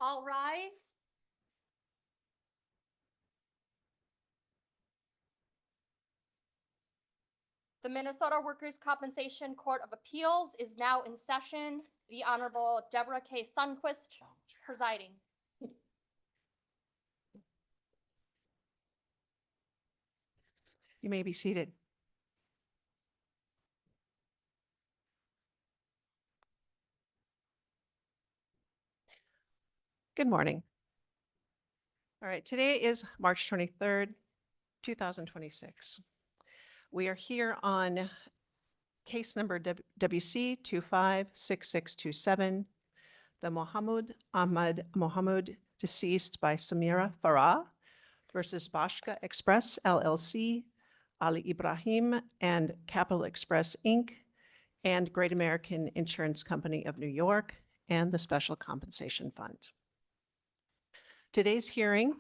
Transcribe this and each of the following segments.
All rise. The Minnesota Workers' Compensation Court of Appeals is now in session. The Honorable Deborah K. Sundquist presiding. You may be seated. Good morning. All right, today is March 23rd, 2026. We are here on case number WC 256627, the Ahmed Mohamud deceased by Samira Farah versus Bashka Express LLC, Ali Ibrahim and Capital Express Inc., and Great American Insurance Company of New York, and the Special Compensation Fund. Today's hearing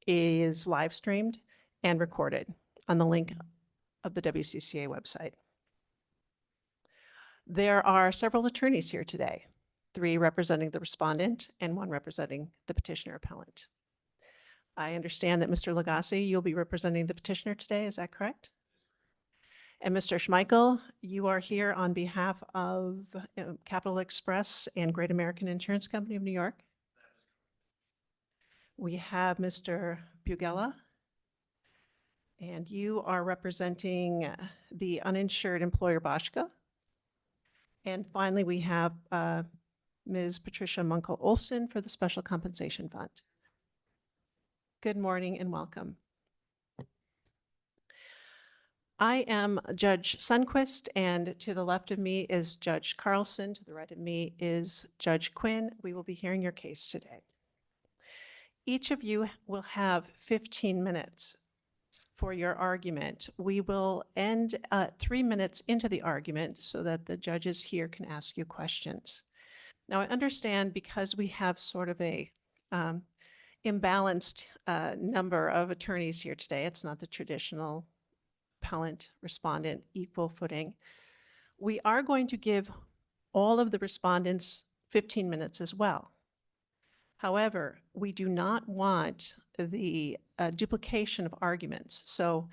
is live streamed and recorded on the link of the WCCA website. There are several attorneys here today, 3 representing the respondent and 1 representing the petitioner appellant. I understand that Mr. Lagasse, you'll be representing the petitioner today, is that correct? And Mr. Schmeichel, you are here on behalf of Capital Express and Great American Insurance Company of New York. We have Mr. Bugella, and you are representing the uninsured employer Bashka. And finally, we have Ms. Patricia Munkel-Olson for the Special Compensation Fund. Good morning and welcome. I am Judge Sundquist, and to the left of me is Judge Carlson. To the right of me is Judge Quinn. We will be hearing your case today. Each of you will have 15 minutes for your argument. We will end 3 minutes into the argument so that the judges here can ask you questions. Now, I understand because we have sort of a imbalanced number of attorneys here today. It's not the traditional appellant, respondent, equal footing. We are going to give all of the respondents 15 minutes as well. However, we do not want the duplication of arguments. So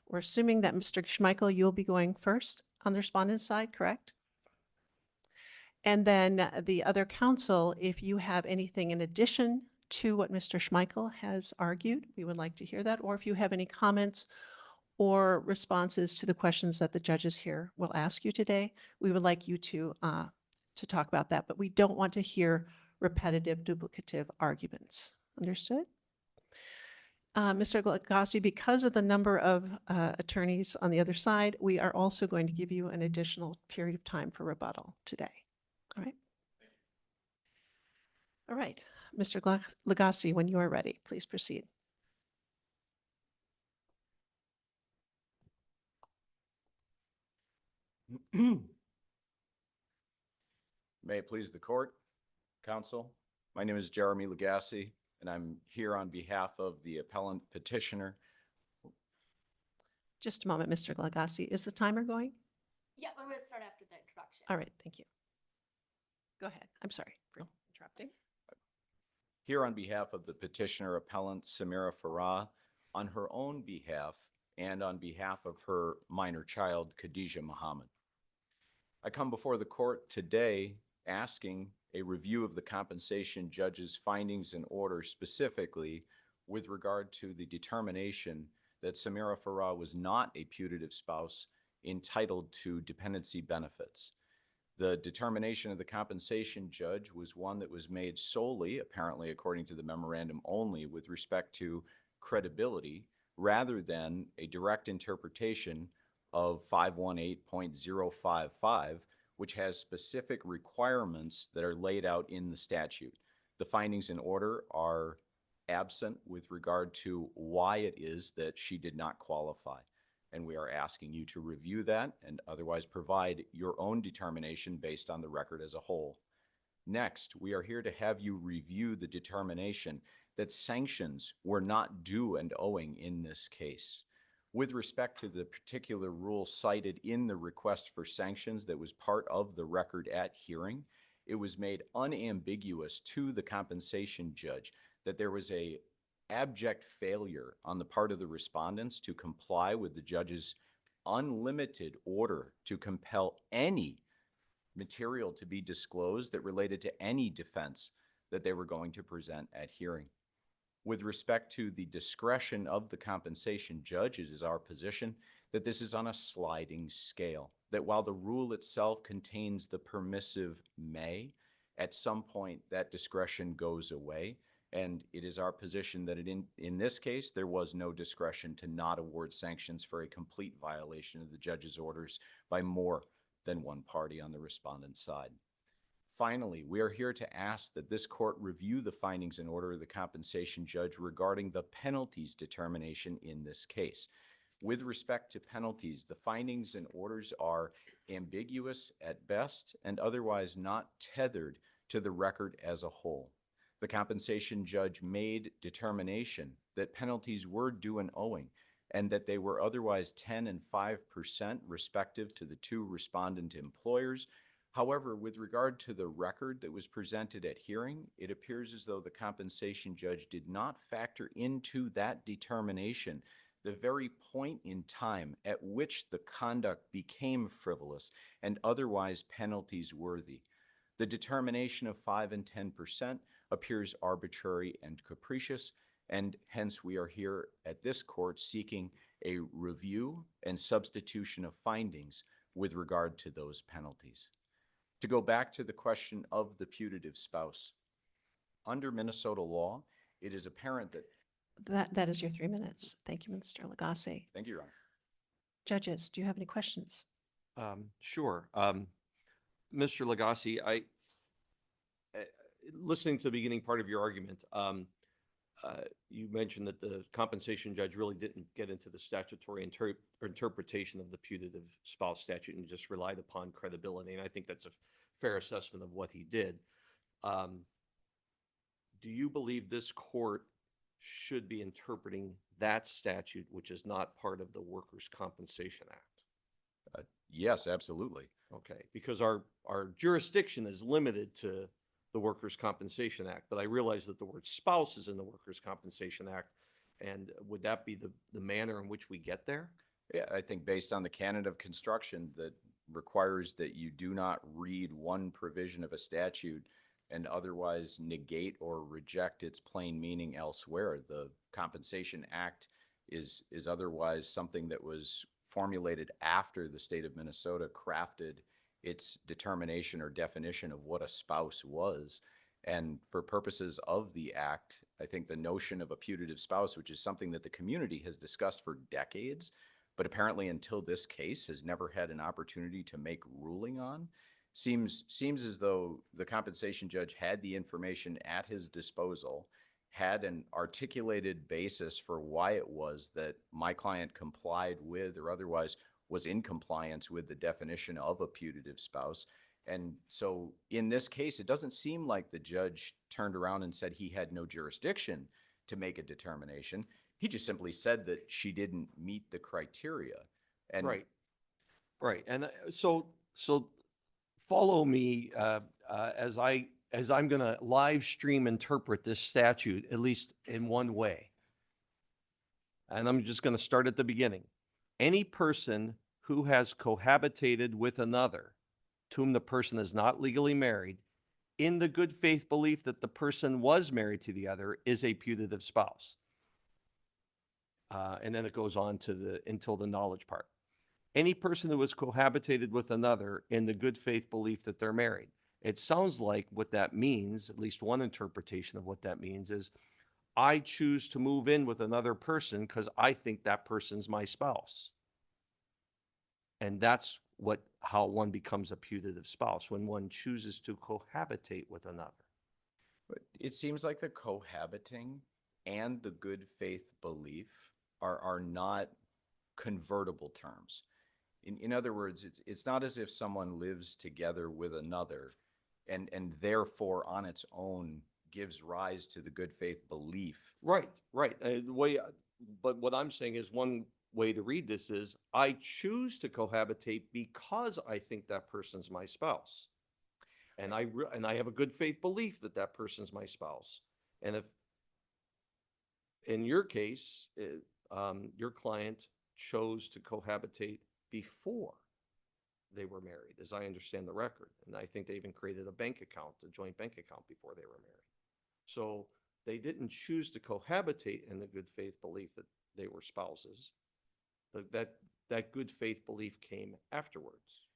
we're assuming that Mr. Schmeichel, you'll be going first on the respondent side, correct? And then the other counsel, if you have anything in addition to what Mr. Schmeichel has argued, we would like to hear that. Or if you have any comments or responses to the questions that the judges here will ask you today, we would like you to talk about that. But we don't want to hear repetitive, duplicative arguments. Understood? Mr. Lagasse, because of the number of attorneys on the other side, we are also going to give you an additional period of time for rebuttal today. All right? All right. Mr. Lagasse, when you are ready, please proceed. May it please the court, counsel. My name is Jeremy Lagasse, and I'm here on behalf of the appellant petitioner. Just a moment, Mr. Lagasse. Is the timer going? Yeah, we're going to start after the introduction. All right, thank you. Go ahead. I'm sorry for interrupting. Here on behalf of the petitioner appellant Samira Farah, on her own behalf and on behalf of her minor child, Khadijah Mohamud. I come before the court today asking a review of the compensation judge's findings and orders, specifically with regard to the determination that Samira Farah was not a putative spouse entitled to dependency benefits. The determination of the compensation judge was one that was made solely, apparently according to the memorandum only, with respect to credibility, rather than a direct interpretation of 518.055, which has specific requirements that are laid out in the statute. The findings in order are absent with regard to why it is that she did not qualify. And we are asking you to review that and otherwise provide your own determination based on the record as a whole. Next, we are here to have you review the determination that sanctions were not due and owing in this case. With respect to the particular rule cited in the request for sanctions that was part of the record at hearing, it was made unambiguous to the compensation judge that there was a abject failure on the part of the respondents to comply with the judge's unlimited order to compel any material to be disclosed that related to any defense that they were going to present at hearing. With respect to the discretion of the compensation judge, it is our position that this is on a sliding scale, that while the rule itself contains the permissive may, at some point that discretion goes away. And it is our position that in this case, there was no discretion to not award sanctions for a complete violation of the judge's orders by more than one party on the respondent's side. Finally, we are here to ask that this court review the findings and order of the compensation judge regarding the penalties determination in this case. With respect to penalties, the findings and orders are ambiguous at best and otherwise not tethered to the record as a whole. The compensation judge made determination that penalties were due and owing, and that they were otherwise 10% and 5% respective to the two respondent employers. However, with regard to the record that was presented at hearing, it appears as though the compensation judge did not factor into that determination the very point in time at which the conduct became frivolous and otherwise penalties worthy. The determination of 5% and 10% appears arbitrary and capricious, and hence we are here at this court seeking a review and substitution of findings with regard to those penalties. To go back to the question of the putative spouse, under Minnesota law, it is apparent that... That is your 3 minutes. Thank you, Mr. Lagasse. Thank you, Your Honor. Judges, do you have any questions? Sure. Mr. Lagasse, listening to the beginning part of your argument, you mentioned that the compensation judge really didn't get into the statutory interpretation of the putative spouse statute and just relied upon credibility. And I think that's a fair assessment of what he did. Do you believe this court should be interpreting that statute, which is not part of the Workers' Compensation Act? Yes, absolutely. Okay, because our jurisdiction is limited to the Workers' Compensation Act, but I realize that the word spouse is in the Workers' Compensation Act. And would that be the manner in which we get there? Yeah, I think based on the canon of construction that requires that you do not read one provision of a statute and otherwise negate or reject its plain meaning elsewhere. The Compensation Act is otherwise something that was formulated after the state of Minnesota crafted its determination or definition of what a spouse was. And for purposes of the act, I think the notion of a putative spouse, which is something that the community has discussed for decades, but apparently until this case has never had an opportunity to make ruling on, seems as though the compensation judge had the information at his disposal, had an articulated basis for why it was that my client complied with or otherwise was in compliance with the definition of a putative spouse. And so in this case, it doesn't seem like the judge turned around and said he had no jurisdiction to make a determination. He just simply said that she didn't meet the criteria. And Right. And so follow me as I'm going to live stream interpret this statute, at least in one way. And I'm just going to start at the beginning. Any person who has cohabitated with another to whom the person is not legally married in the good faith belief that the person was married to the other is a putative spouse. And then it goes on to until the knowledge part. Any person who has cohabitated with another in the good faith belief that they're married. It sounds like what that means, at least one interpretation of what that means is, I choose to move in with another person because I think that person's my spouse. And that's how one becomes a putative spouse, when one chooses to cohabitate with another. But it seems like the cohabiting and the good faith belief are not convertible terms. In other words, it's not as if someone lives together with another and therefore on its own gives rise to the good faith belief. Right, right. The way, but what I'm saying is one way to read this is I choose to cohabitate because I think that person's my spouse. And and I have a good faith belief that that person's my spouse. And if, in your case, your client chose to cohabitate before they were married, as I understand the record. And I think they even created a bank account, a joint bank account before they were married. So they didn't choose to cohabitate in the good faith belief that they were spouses. That good faith belief came afterwards.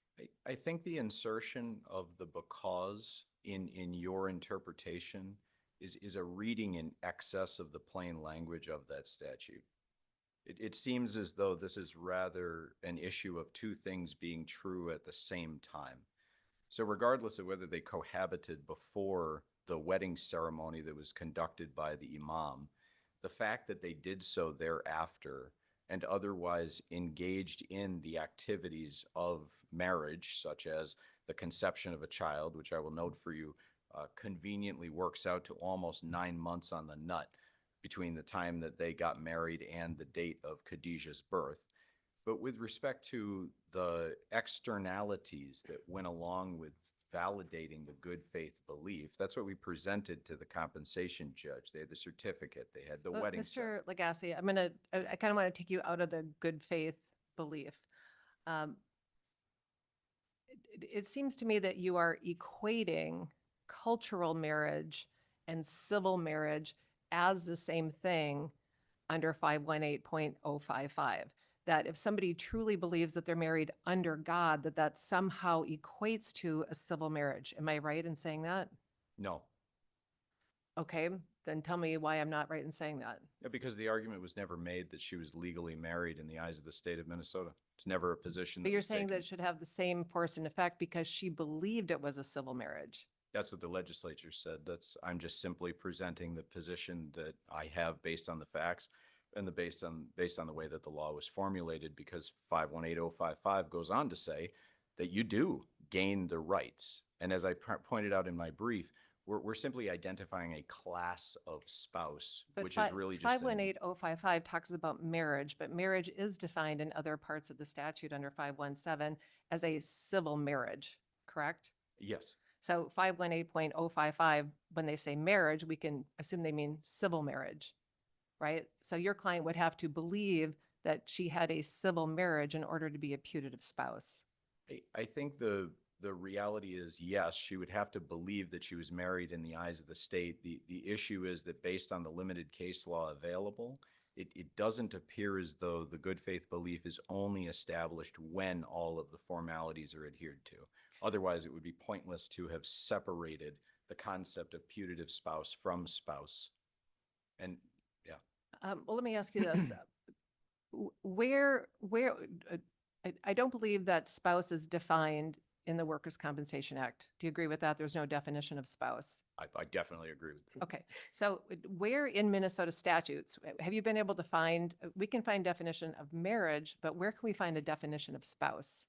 I think the insertion of the because in your interpretation is a reading in excess of the plain language of that statute. It seems as though this is rather an issue of two things being true at the same time. So regardless of whether they cohabited before the wedding ceremony that was conducted by the imam, the fact that they did so thereafter and otherwise engaged in the activities of marriage, such as the conception of a child, which I will note for you, conveniently works out to almost 9 months on the nut between the time that they got married and the date of Khadijah's birth. But with respect to the externalities that went along with validating the good faith belief, that's what we presented to the compensation judge. They had the certificate, they had the wedding ceremony. Mr. Legassi, I kind of want to take you out of the good faith belief. It seems to me that you are equating cultural marriage and civil marriage as the same thing under 518.055. That if somebody truly believes that they're married under God, that somehow equates to a civil marriage. Am I right in saying that? No. Okay, then tell me why I'm not right in saying that. Yeah, because the argument was never made that she was legally married in the eyes of the state of Minnesota. It's never a position. But that you're was saying that taken. it should have the same force and effect because she believed it was a civil marriage. That's what the legislature said. I'm just simply presenting the position that I have based on the facts and based on the way that the law was formulated, because 518.055 goes on to say that you do gain the rights. And as I pointed out in my brief, we're simply identifying a class of spouse, But which is really just 518.055 talks about marriage, but marriage is defined in other parts of the statute under 517 as a civil marriage, correct? yes. So 518.055, when they say marriage, we can assume they mean civil marriage, right? So your client would have to believe that she had a civil marriage in order to be a putative spouse. I think the reality is, yes, she would have to believe that she was married in the eyes of the state. The issue is that based on the limited case law available, it doesn't appear as though the good faith belief is only established when all of the formalities are adhered to. Otherwise, it would be pointless to have separated the concept of putative spouse from spouse. And yeah. Well, let me ask you this. I don't believe that spouse is defined in the Workers' Compensation Act. Do you agree with that? There's no definition of spouse. I definitely agree with that. Okay, so where in Minnesota statutes, have you been able to find, we can find definition of marriage, but where can we find a definition of spouse?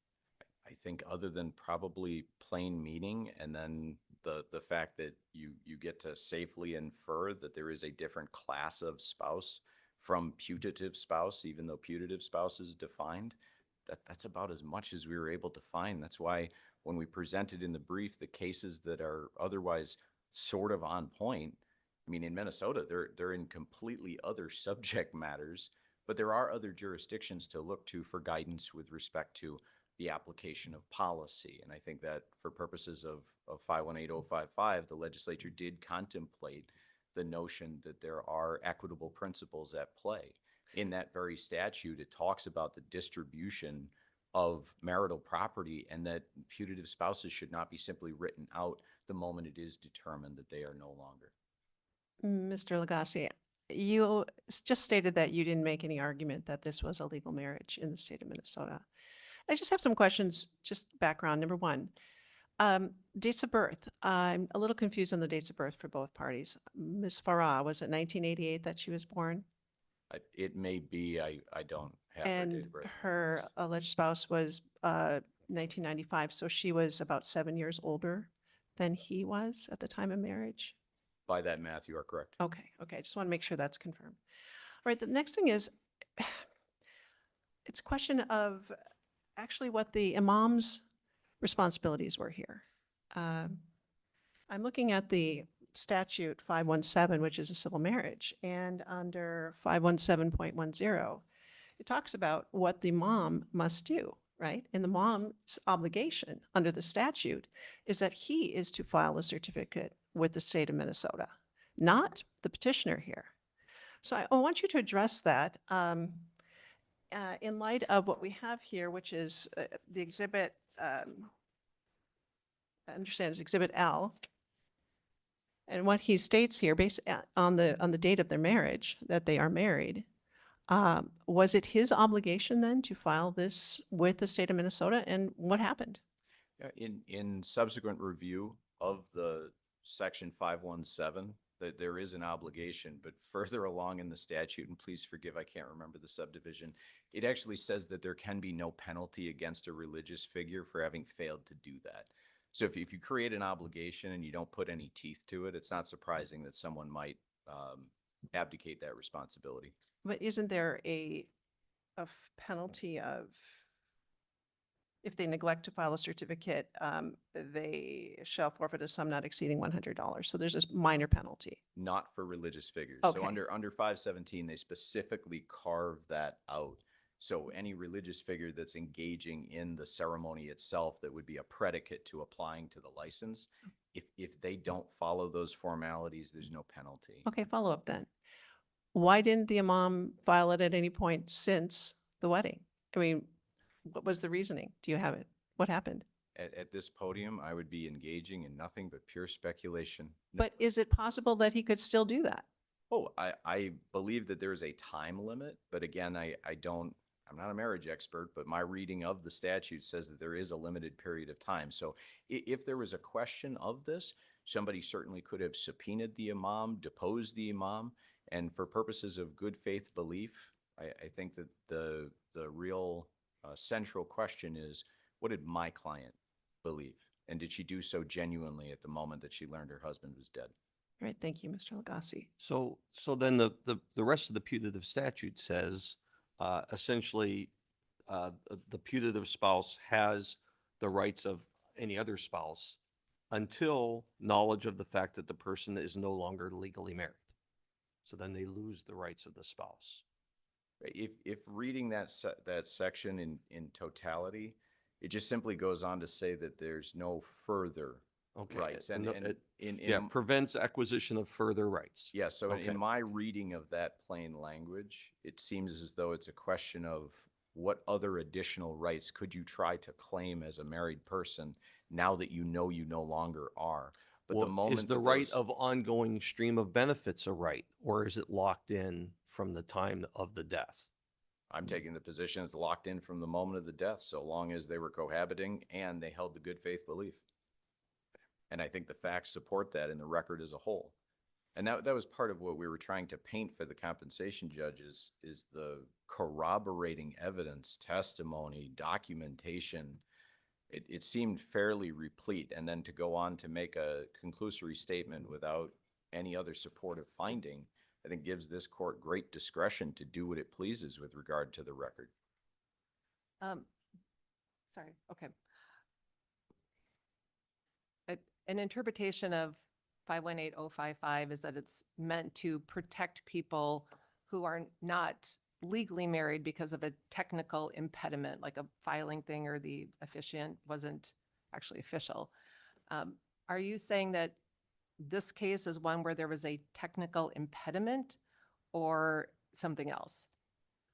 I think other than probably plain meaning, and then the fact that you get to safely infer that there is a different class of spouse from putative spouse, even though putative spouse is defined, that's about as much as we were able to find. That's why when we presented in the brief the cases that are otherwise sort of on point, I mean, in Minnesota, they're in completely other subject matters, but there are other jurisdictions to look to for guidance with respect to the application of policy. And I think that for purposes of 518.055, the legislature did contemplate the notion that there are equitable principles at play. In that very statute, it talks about the distribution of marital property and that putative spouses should not be simply written out the moment it is determined that they are no longer. Mr. Legassi, you just stated that you didn't make any argument that this was a legal marriage in the state of Minnesota. I just have some questions, just background. Number one, dates of birth. I'm a little confused on the dates of birth for both parties. Ms. Farah, was it 1988 that she was born? It may be, I don't have her date And of birth. her alleged spouse was 1995, so she was about 7 years older than he was at the time of marriage? By that math, you are correct. Okay, okay. I just want to make sure that's confirmed. All right, the next thing is, it's a question of actually what the imam's responsibilities were here. I'm looking at the statute 517, which is a civil marriage, and under 517.10, it talks about what the mom must do, right? And the mom's obligation under the statute is that he is to file a certificate with the state of Minnesota, not the petitioner here. So I want you to address that in light of what we have here, which is the exhibit, I understand is Exhibit L. And what he states here, based on the date of their marriage, that they are married, was it his obligation then to file this with the state of Minnesota? And what happened? Yeah, in subsequent review of the section 517, that there is an obligation, but further along in the statute, and please forgive, I can't remember the subdivision, it actually says that there can be no penalty against a religious figure for having failed to do that. So if you create an obligation and you don't put any teeth to it, it's not surprising that someone might abdicate that responsibility. But isn't there a penalty of, if they neglect to file a certificate, they shall forfeit a sum not exceeding $100. So there's this minor penalty. Not for religious figures. Okay. So under 517, they specifically carve that out. So any religious figure that's engaging in the ceremony itself that would be a predicate to applying to the license, if they don't follow those formalities, there's no penalty. Okay, follow up then. Why didn't the imam file it at any point since the wedding? I mean, what was the reasoning? Do you have it? What happened? At this podium, I would be engaging in nothing but pure speculation. No- But is it possible that he could still do that? Oh, I believe that there is a time limit, but again, I'm not a marriage expert, but my reading of the statute says that there is a limited period of time. So if there was a question of this, somebody certainly could have subpoenaed the imam, deposed the imam, and for purposes of good faith belief, I think that the real central question is, what did my client believe? And did she do so genuinely at the moment that she learned her husband was dead? All right, thank you, Mr. Lagasse. So then the rest of the putative statute says, essentially, the putative spouse has the rights of any other spouse until knowledge of the fact that the person is no longer legally married. So then they lose the rights of the spouse. If reading that section in totality, it just simply goes on to say that there's no further Okay. rights. And And yeah, prevents acquisition of further rights. yeah, so Okay. in my reading of that plain language, it seems as though it's a question of what other additional rights could you try to claim as a married person now that you know you no longer are. But Well, the moment is the that right those- of ongoing stream of benefits a right, or is it locked in from the time of the death? I'm taking the position it's locked in from the moment of the death, so long as they were cohabiting and they held the good faith belief. And I think the facts support that in the record as a whole. And that was part of what we were trying to paint for the compensation judges is the corroborating evidence, testimony, documentation. It seemed fairly replete. And then to go on to make a conclusory statement without any other supportive finding, I think gives this court great discretion to do what it pleases with regard to the record. Sorry, okay. An interpretation of 518055 is that it's meant to protect people who are not legally married because of a technical impediment, like a filing thing or the officiant wasn't actually official. Are you saying that this case is one where there was a technical impediment or something else?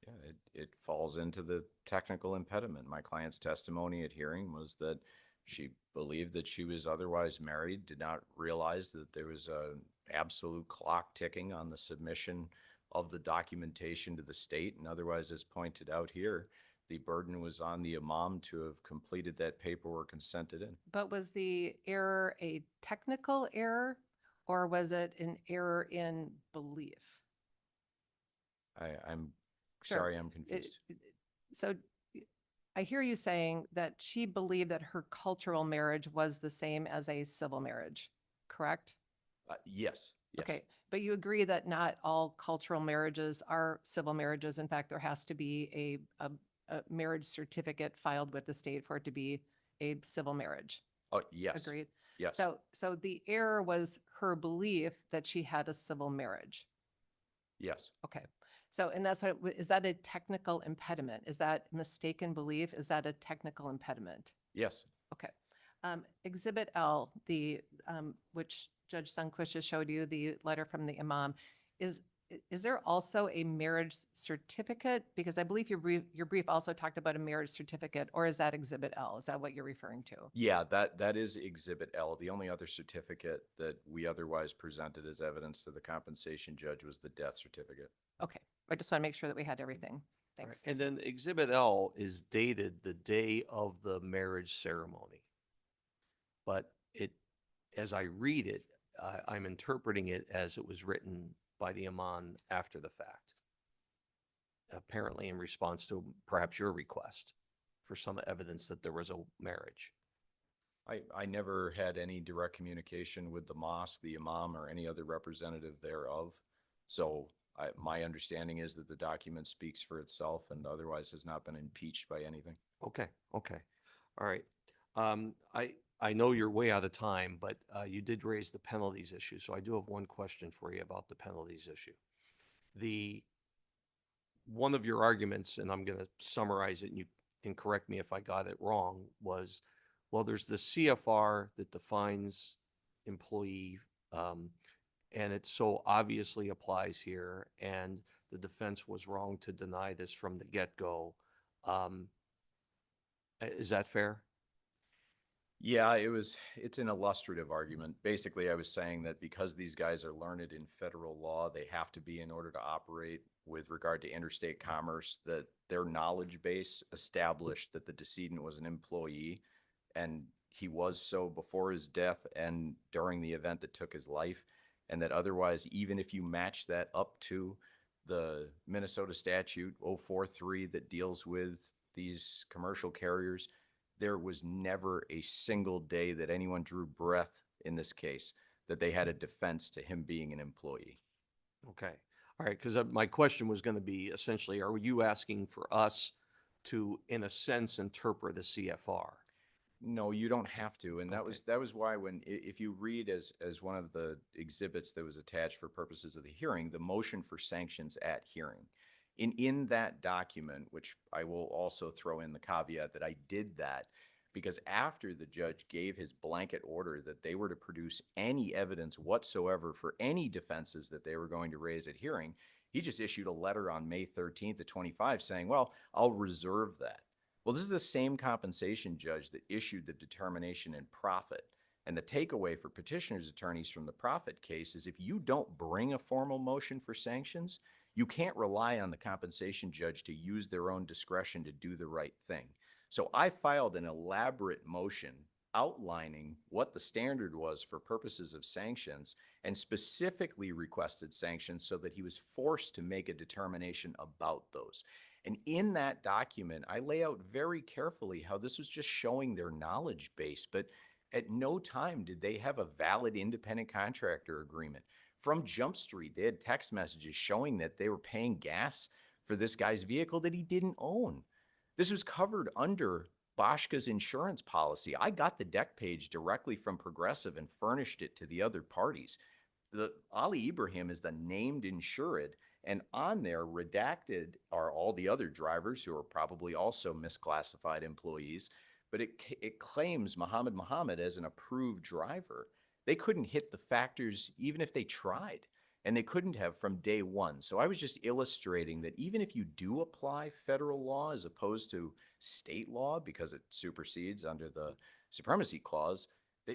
Yeah, it falls into the technical impediment. My client's testimony at hearing was that she believed that she was otherwise married, did not realize that there was an absolute clock ticking on the submission of the documentation to the state. And otherwise, as pointed out here, the burden was on the imam to have completed that paperwork and sent it in. But was the error a technical error or was it an error in belief? I'm Sure. sorry, I'm confused. So I hear you saying that she believed that her cultural marriage was the same as a civil marriage, correct? Yes, yes. Okay, but you agree that not all cultural marriages are civil marriages. In fact, there has to be a marriage certificate filed with the state for it to be a civil marriage. Oh, yes. Agreed? Yes. So the error was her belief that she had a civil marriage. Yes. Okay. So, and that's what, is that a technical impediment? Is that mistaken belief? Is that a technical impediment? Yes. Okay. Exhibit L, which Judge Sunquist just showed you, the letter from the imam, is there also a marriage certificate? Because I believe your brief also talked about a marriage certificate, or is that Exhibit L? Is that what you're referring to? Yeah, that is Exhibit L. The only other certificate that we otherwise presented as evidence to the compensation judge was the death certificate. Okay. I just want to make sure that we had everything. Right. Thanks. And then Exhibit L is dated the day of the marriage ceremony. But it, as I read it, I'm interpreting it as it was written by the imam after the fact. Apparently in response to perhaps your request for some evidence that there was a marriage. I never had any direct communication with the mosque, the imam, or any other representative thereof. So my understanding is that the document speaks for itself and otherwise has not been impeached by anything. Okay, okay. All right. I know you're way out of time, but you did raise the penalties issue. So I do have one question for you about the penalties issue. One of your arguments, and I'm going to summarize it and you can correct me if I got it wrong, was, well, there's the CFR that defines employee, and it so obviously applies here, and the defense was wrong to deny this from the get-go. Is that fair? Yeah, it's an illustrative argument. Basically, I was saying that because these guys are learned in federal law, they have to be in order to operate with regard to interstate commerce, that their knowledge base established that the decedent was an employee and he was so before his death and during the event that took his life, and that otherwise, even if you match that up to the Minnesota statute 043 that deals with these commercial carriers, there was never a single day that anyone drew breath in this case that they had a defense to him being an employee. Okay. All right. Because my question was going to be essentially, are you asking for us to, in a sense, interpret a CFR? No, you don't have to. And that Okay. was why if you read as one of the exhibits that was attached for purposes of the hearing, the motion for sanctions at hearing. In that document, which I will also throw in the caveat that I did that because after the judge gave his blanket order that they were to produce any evidence whatsoever for any defenses that they were going to raise at hearing, he just issued a letter on May 13th of 25 saying, well, I'll reserve that. Well, this is the same compensation judge that issued the determination in profit. And the takeaway for petitioner's attorneys from the profit case is if you don't bring a formal motion for sanctions, you can't rely on the compensation judge to use their own discretion to do the right thing. So I filed an elaborate motion outlining what the standard was for purposes of sanctions and specifically requested sanctions so that he was forced to make a determination about those. And in that document, I lay out very carefully how this was just showing their knowledge base, but at no time did they have a valid independent contractor agreement. From Jump Street, they had text messages showing that they were paying gas for this guy's vehicle that he didn't own. This was covered under Bashka's insurance policy. I got the deck page directly from Progressive and furnished it to the other parties. Ali Ibrahim is the named insured, and on there, redacted are all the other drivers who are probably also misclassified employees, but it claims Mohamud as an approved driver. They couldn't hit the factors even if they tried, and they couldn't have from day one. So I was just illustrating that even if you do apply federal law as opposed to state law because it supersedes under the supremacy clause,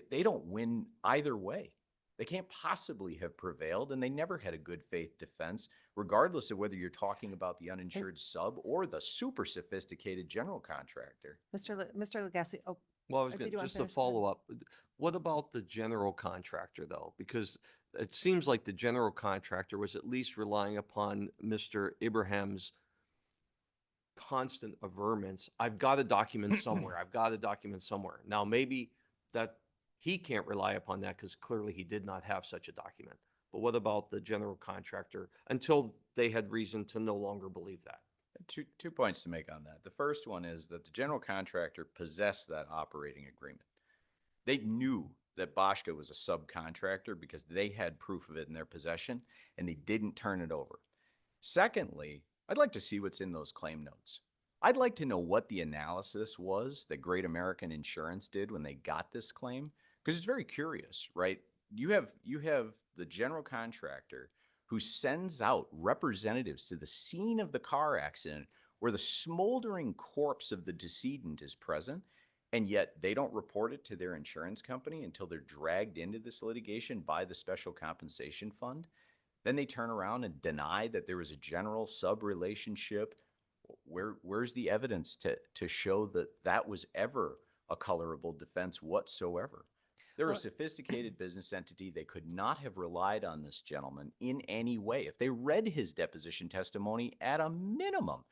they don't win either way. They can't possibly have prevailed, and they never had a good faith defense, regardless of whether you're talking about the uninsured sub or the super sophisticated general contractor. Mr. Legassi, oh, Well, I was did going you want just to to finish? follow up. What about the general contractor though? Because it seems like the general contractor was at least relying upon Mr. Ibrahim's constant averments. I've got a document somewhere. I've got a document somewhere. Now, maybe that he can't rely upon that because clearly he did not have such a document. But what about the general contractor until they had reason to no longer believe that? Two points to make on that. The first one is that the general contractor possessed that operating agreement. They knew that Bashka was a subcontractor because they had proof of it in their possession and they didn't turn it over. Secondly, I'd like to see what's in those claim notes. I'd like to know what the analysis was that Great American Insurance did when they got this claim, because it's very curious, right? You have the general contractor who sends out representatives to the scene of the car accident where the smoldering corpse of the decedent is present, and yet they don't report it to their insurance company until they're dragged into this litigation by the Special Compensation Fund. Then they turn around and deny that there was a general sub-relationship. Where's the evidence to show that that was ever a colorable defense whatsoever? They're a Well- sophisticated business entity. They could not have relied on this gentleman in any way. If they read his deposition testimony at a minimum,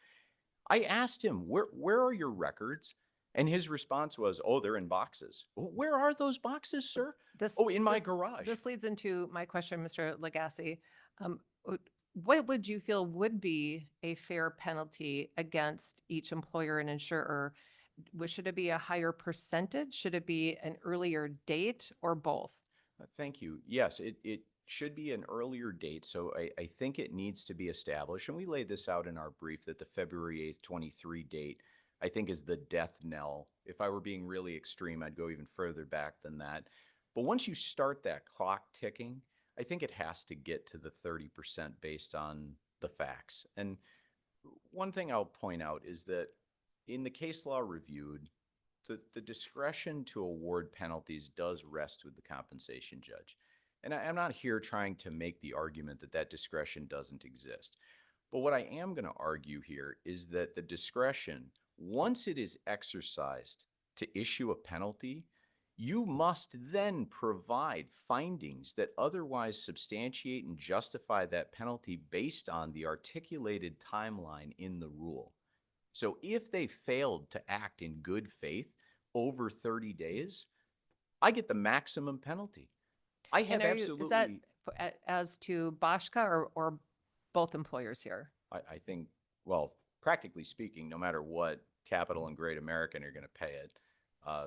I asked him, where are your records? And his response was, oh, they're in boxes. Where are those boxes, sir? This, Oh, in my this- garage. This leads into my question, Mr. Legassi. What would you feel would be a fair penalty against each employer and insurer? Should it be a higher percentage? Should it be an earlier date or both? Thank you. Yes, it should be an earlier date. So I think it needs to be established. And we laid this out in our brief that the February 8th, 23 date, I think, is the death knell. If I were being really extreme, I'd go even further back than that. But once you start that clock ticking, I think it has to get to the 30% based on the facts. And one thing I'll point out is that in the case law reviewed, the discretion to award penalties does rest with the compensation judge. And I'm not here trying to make the argument that that discretion doesn't exist. But what I am going to argue here is that the discretion, once it is exercised to issue a penalty, you must then provide findings that otherwise substantiate and justify that penalty based on the articulated timeline in the rule. So if they failed to act in good faith over 30 days, I get the maximum penalty. I have And is that absolutely, as to Bashka or both employers here? I think, well, practically speaking, no matter what, Capital and Great American are going to pay it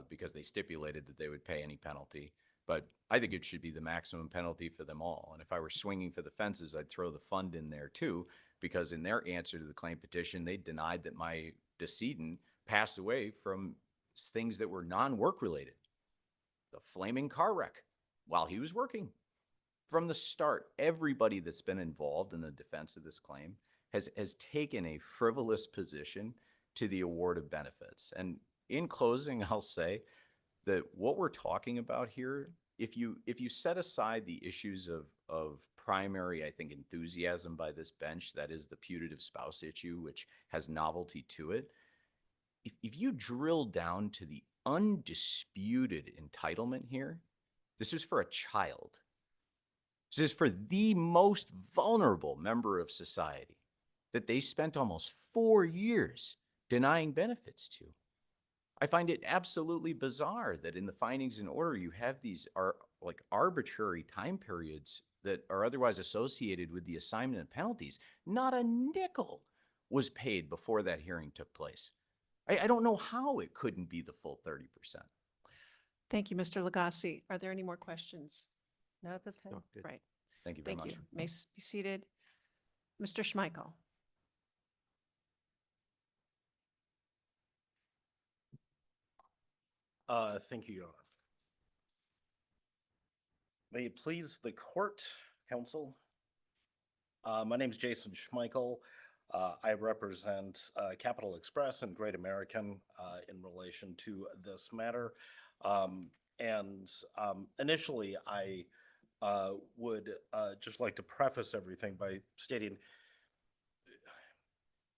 because they stipulated that they would pay any penalty. But I think it should be the maximum penalty for them all. And if I were swinging for the fences, I'd throw the fund in there too, because in their answer to the claim petition, they denied that my decedent passed away from things that were non-work related. The flaming car wreck while he was working. From the start, everybody that's been involved in the defense of this claim has taken a frivolous position to the award of benefits. And in closing, I'll say that what we're talking about here, if you set aside the issues of primary, I think, enthusiasm by this bench, that is the putative spouse issue, which has novelty to it, if you drill down to the undisputed entitlement here, this is for a child. This is for the most vulnerable member of society that they spent almost 4 years denying benefits to. I find it absolutely bizarre that in the findings in order, you have these arbitrary time periods that are otherwise associated with the assignment of penalties. Not a nickel was paid before that hearing took place. I don't know how it couldn't be the full 30%. Thank you, Mr. Legassi. Are there any more questions? Not at this time? No, good. Right. Thank you very Thank much. you. May be seated. Mr. Schmeichel. Thank you, Your Honor. May it please the court, counsel. My name is Jason Schmeichel. I represent Capital Express and Great American in relation to this matter. Initially, I would just like to preface everything by stating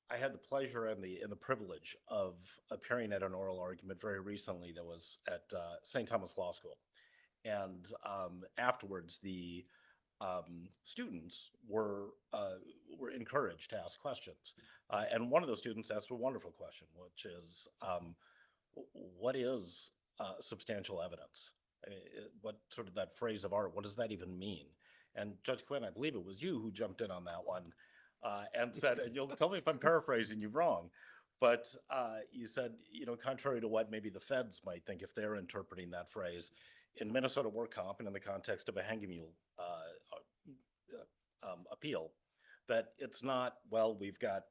I had the pleasure and the privilege of appearing at an oral argument very recently that was at St. Thomas Law School. And afterwards, the students were encouraged to ask questions. And one of the students asked a wonderful question, which is, what is substantial evidence? What sort of that phrase of art, what does that even mean? And Judge Quinn, I believe it was you who jumped in on that one and said, and you'll tell me if I'm paraphrasing you wrong, but you said, contrary to what maybe the feds might think if they're interpreting that phrase, in Minnesota work comp and in the context of a hanging mule appeal, that it's not, well, we've got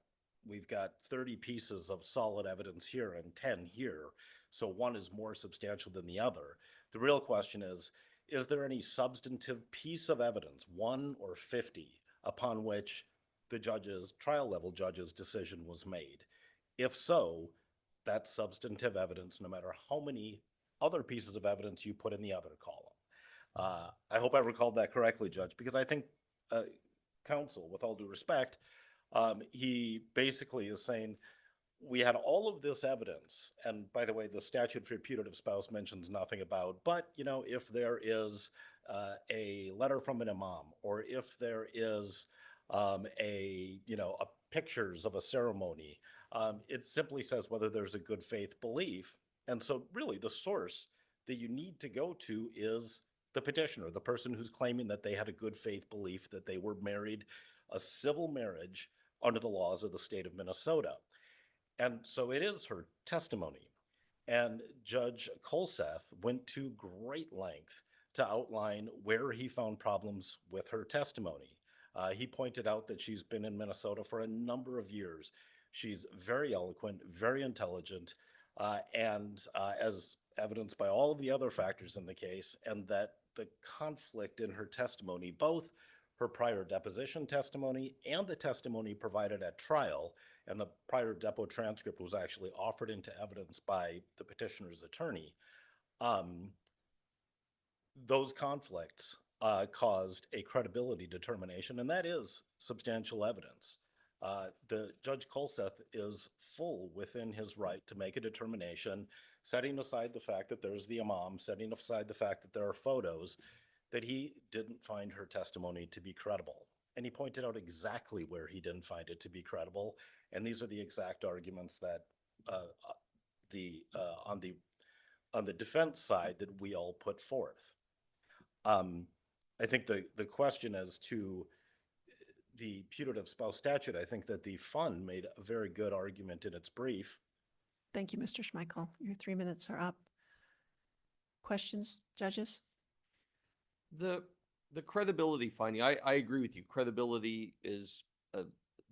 30 pieces of solid evidence here and 10 here, so one is more substantial than the other. The real question is there any substantive piece of evidence, 1 or 50, upon which the trial level judge's decision was made? If so, that's substantive evidence, no matter how many other pieces of evidence you put in the other column. I hope I recalled that correctly, Judge, because I think counsel, with all due respect, he basically is saying, we had all of this evidence, and by the way, the statute for putative spouse mentions nothing about, but if there is a letter from an imam, or if there is pictures of a ceremony, it simply says whether there's a good faith belief. And so really the source that you need to go to is the petitioner, the person who's claiming that they had a good faith belief that they were married a civil marriage under the laws of the state of Minnesota. And so it is her testimony. And Judge Colseth went to great length to outline where he found problems with her testimony. He pointed out that she's been in Minnesota for a number of years. She's very eloquent, very intelligent, and as evidenced by all of the other factors in the case, and that the conflict in her testimony, both her prior deposition testimony and the testimony provided at trial, and the prior depo transcript was actually offered into evidence by the petitioner's attorney, those conflicts caused a credibility determination, and that is substantial evidence. The Judge Colseth is full within his right to make a determination, setting aside the fact that there's the imam, setting aside the fact that there are photos, that he didn't find her testimony to be credible. And he pointed out exactly where he didn't find it to be credible. And these are the exact arguments that on the defense side that we all put forth. I think the question as to the putative spouse statute, I think that the fund made a very good argument in its brief. Thank you, Mr. Schmeichel. Your 3 minutes are up. Questions, judges? The credibility finding, I agree with you. Credibility is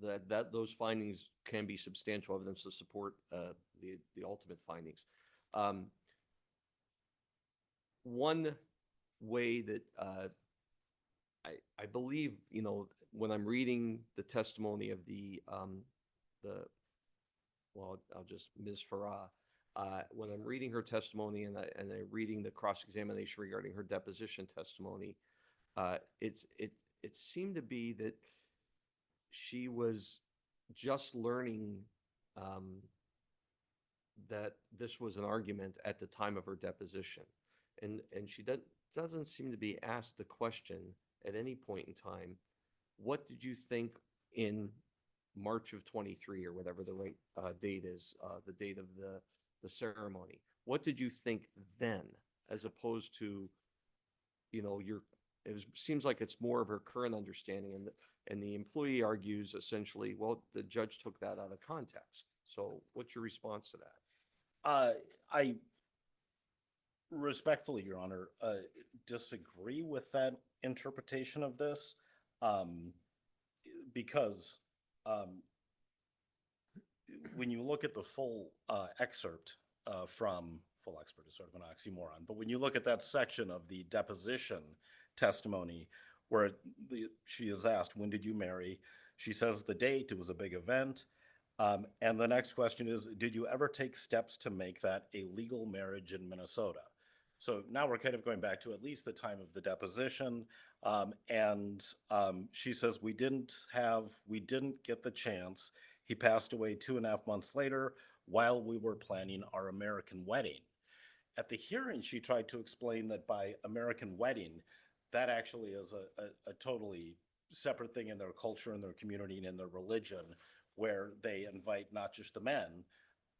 that those findings can be substantial evidence to support the ultimate findings. One way that I believe, when I'm reading the testimony of Ms. Farah, when I'm reading her testimony and I'm reading the cross-examination regarding her deposition testimony, it seemed to be that she was just learning that this was an argument at the time of her deposition, and she doesn't seem to be asked the question at any point in time, what did you think in March of 23 or whatever the right date is, the date of the ceremony? What did you think then, as opposed to, seems like it's more of her current understanding, and the employee argues essentially, well, the judge took that out of context. So what's your response to that? I respectfully, Your Honor, disagree with that interpretation of this, because when you look at the full excerpt from, full excerpt is sort of an oxymoron, but when you look at that section of the deposition testimony where she is asked, when did you marry? She says the date, it was a big event. And the next question is, did you ever take steps to make that a legal marriage in Minnesota? So now we're kind of going back to at least the time of the deposition. And she says, we didn't get the chance. He passed away 2.5 months later while we were planning our American wedding. At the hearing, she tried to explain that by American wedding, that actually is a totally separate thing in their culture, in their community, and in their religion, where they invite not just the men,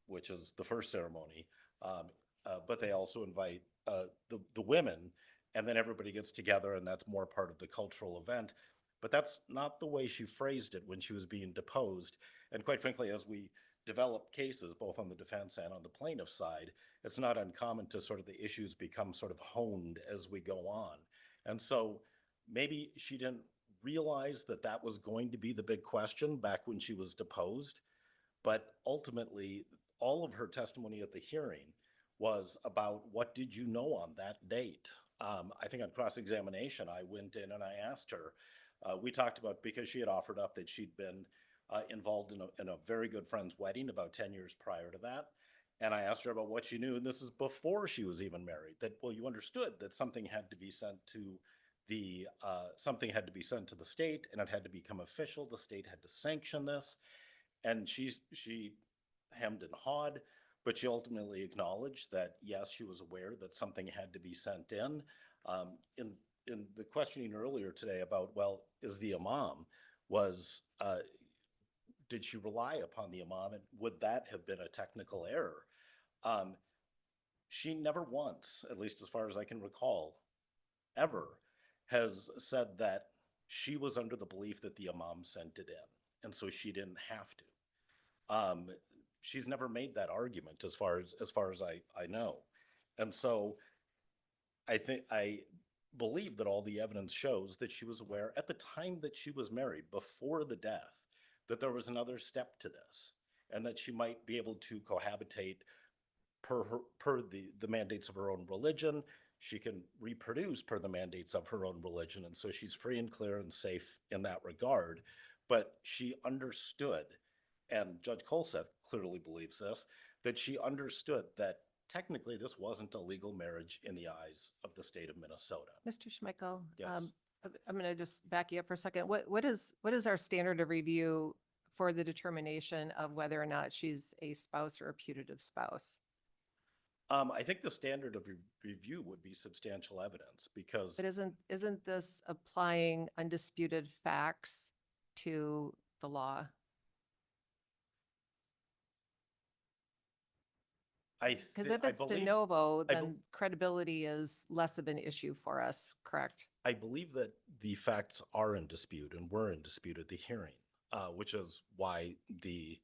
which is the first ceremony, but they also invite the women, and then everybody gets together, and that's more part of the cultural event. But that's not the way she phrased it when she was being deposed. And quite frankly, as we develop cases, both on the defense and on the plaintiff side, it's not uncommon to sort of the issues become sort of honed as we go on. And so maybe she didn't realize that that was going to be the big question back when she was deposed. But ultimately, all of her testimony at the hearing was about what did you know on that date? I think on cross-examination, I went in and I asked her, we talked about, because she had offered up that she'd been involved in a very good friend's wedding about 10 years prior to that. And I asked her about what she knew, and this is before she was even married, that, well, you understood that something had to be sent to the state, and it had to become official. The state had to sanction this. And she hemmed and hawed, but she ultimately acknowledged that, yes, she was aware that something had to be sent in. In the questioning earlier today about, well, is the imam, did she rely upon the imam, and would that have been a technical error? She never once, at least as far as I can recall, ever has said that she was under the belief that the imam sent it in, and so she didn't have to. She's never made that argument as far as I know. And so I believe that all the evidence shows that she was aware at the time that she was married, before the death, that there was another step to this, and that she might be able to cohabitate per the mandates of her own religion. She can reproduce per the mandates of her own religion, and so she's free and clear and safe in that regard. But she understood, and Judge Colseth clearly believes this, that she understood that technically this wasn't a legal marriage in the eyes of the state of Minnesota. Mr. Schmeichel? Yes. I'm going to just back you up for a second. What is our standard of review for the determination of whether or not she's a spouse or a putative spouse? I think the standard of review would be substantial evidence, because But isn't this applying undisputed facts to the law? Because if it's de novo, I bel- then credibility is less of an issue for us, correct? I believe that the facts are in dispute and were in dispute at the hearing, which is why the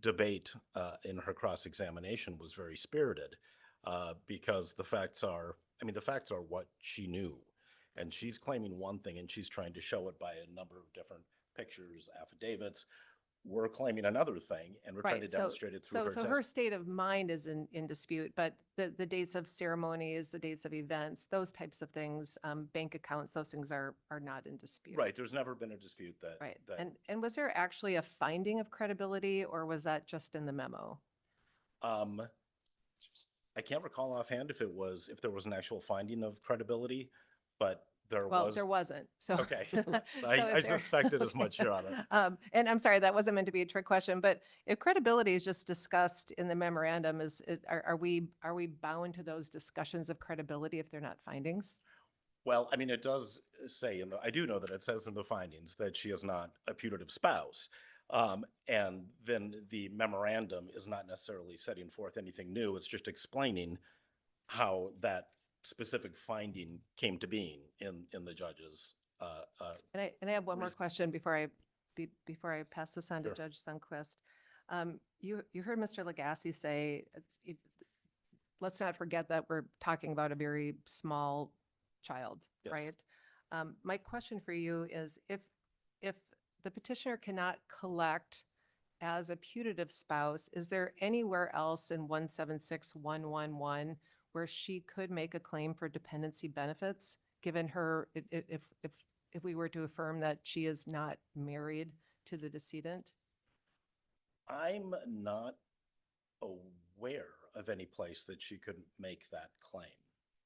debate in her cross-examination was very spirited, because the facts are what she knew. And she's claiming one thing, and she's trying to show it by a number of different pictures, affidavits. We're claiming another thing, and we're trying to Right, demonstrate it through her so her state of mind is in dispute, but the dates of ceremonies, the dates of events, those types of things, bank accounts, those things are not in dispute. Right, there's never been a dispute that. Right, that and was there actually a finding of credibility, or was that just in the memo? I can't recall offhand if there was an actual finding of credibility, but there Well, was. there wasn't, so. Okay. so I if there- suspected as okay. much, Your Honor. And I'm sorry, that wasn't meant to be a trick question, but if credibility is just discussed in the memorandum, are we bound to those discussions of credibility if they're not findings? Well, I mean, it does say, I do know that it says in the findings that she is not a putative spouse. And then the memorandum is not necessarily setting forth anything new. It's just explaining how that specific finding came to being in the judge's. And I have one more Res- question before I pass this on to Sure. Judge Sundquist. You heard Mr. Lagasse say, let's not forget that we're talking about a very small child, Yes. right? My question for you is, if the petitioner cannot collect as a putative spouse, is there anywhere else in 176111 where she could make a claim for dependency benefits, given her, if we were to affirm that she is not married to the decedent? I'm not aware of any place that she could make that claim.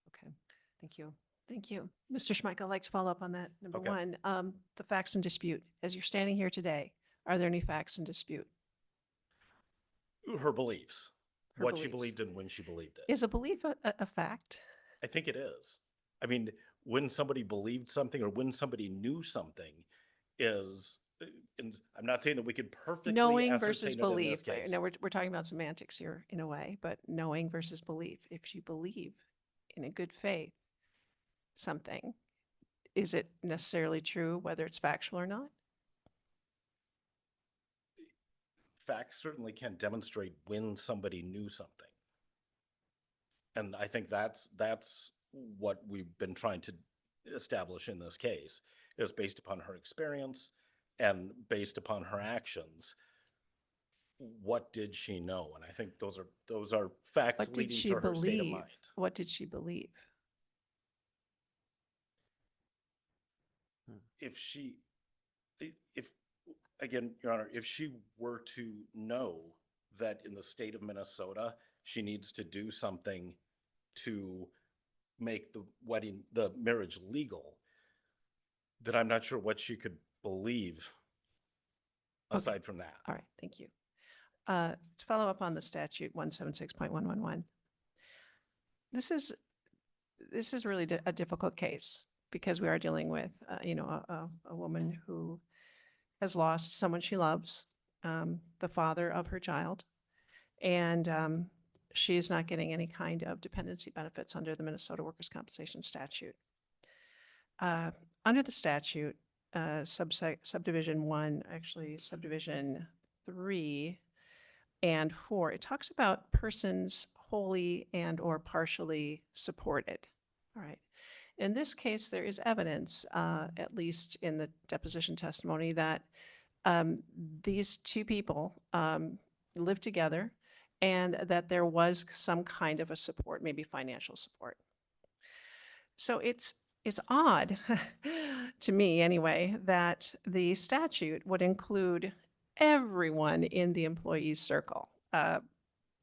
Okay, thank you. Thank you. Mr. Schmeichel, I'd like to follow up on that. Number Okay. one, the facts in dispute. As you're standing here today, are there any facts in dispute? Her beliefs, Her what she beliefs. believed and when she believed it. Is a belief a fact? I think it is. I mean, when somebody believed something or when somebody knew something is, and I'm not saying that we could perfectly Knowing versus ascertain it in this belief. case. No, we're talking about semantics here in a way, but knowing versus belief. If she believe in a good faith something, is it necessarily true whether it's factual or not? Facts certainly can demonstrate when somebody knew something. And I think that's what we've been trying to establish in this case, is based upon her experience and based upon her actions. What did she know? And I think those are facts What did leading she to her state of believe? mind. What did she believe? If she, if, again, Your Honor, if she were to know that in the state of Minnesota, she needs to do something to make the marriage legal, then I'm not sure what she could believe Okay. aside from that. All right, thank you. To follow up on the statute 176.111, this is really a difficult case because we are dealing with, a woman who has lost someone she loves, the father of her child, and she is not getting any kind of dependency benefits under the Minnesota Workers' Compensation statute. Under the statute, subdivision 1, actually subdivision 3 and 4, it talks about persons wholly and or partially supported. All right. In this case, there is evidence, at least in the deposition testimony, that these two people lived together and that there was some kind of a support, maybe financial support. So it's odd to me anyway, that the statute would include everyone in the employee's circle,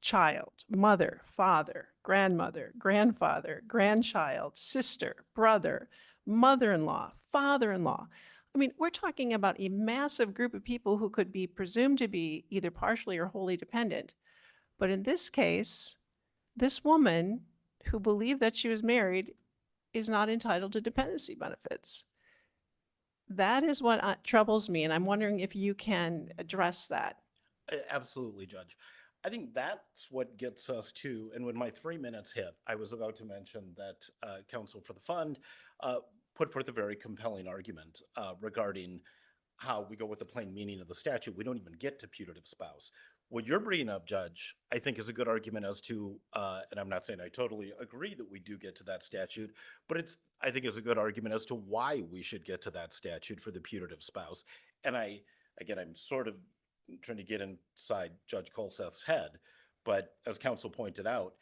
child, mother, father, grandmother, grandfather, grandchild, sister, brother, mother-in-law, father-in-law. I mean, we're talking about a massive group of people who could be presumed to be either partially or wholly dependent. But in this case, this woman who believed that she was married is not entitled to dependency benefits. That is what troubles me, and I'm wondering if you can address that. Absolutely, Judge. I think that's what gets us to, and when my 3 minutes hit, I was about to mention that counsel for the fund put forth a very compelling argument regarding how we go with the plain meaning of the statute. We don't even get to putative spouse. What you're bringing up, Judge, I think is a good argument as to, and I'm not saying I totally agree that we do get to that statute, but I think is a good argument as to why we should get to that statute for the putative spouse. And I'm sort of trying to get inside Judge Colseth's head, but as counsel pointed out,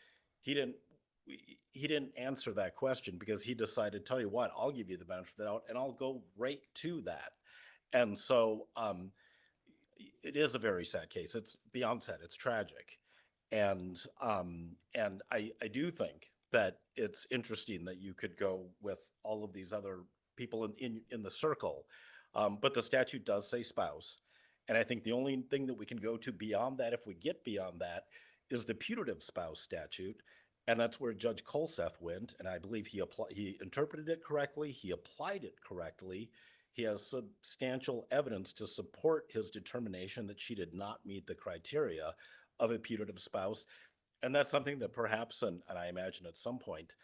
he didn't answer that question because he decided, tell you what, I'll give you the benefit of the doubt and I'll go right to that. And so it is a very sad case. It's beyond sad. It's tragic. And I do think that it's interesting that you could go with all of these other people in the circle. But the statute does say spouse. And I think the only thing that we can go to beyond that, if we get beyond that, is the putative spouse statute. And that's where Judge Colseth went. And I believe he interpreted it correctly. He applied it correctly. He has substantial evidence to support his determination that she did not meet the criteria of a putative spouse. And that's something that perhaps, and I imagine at some point,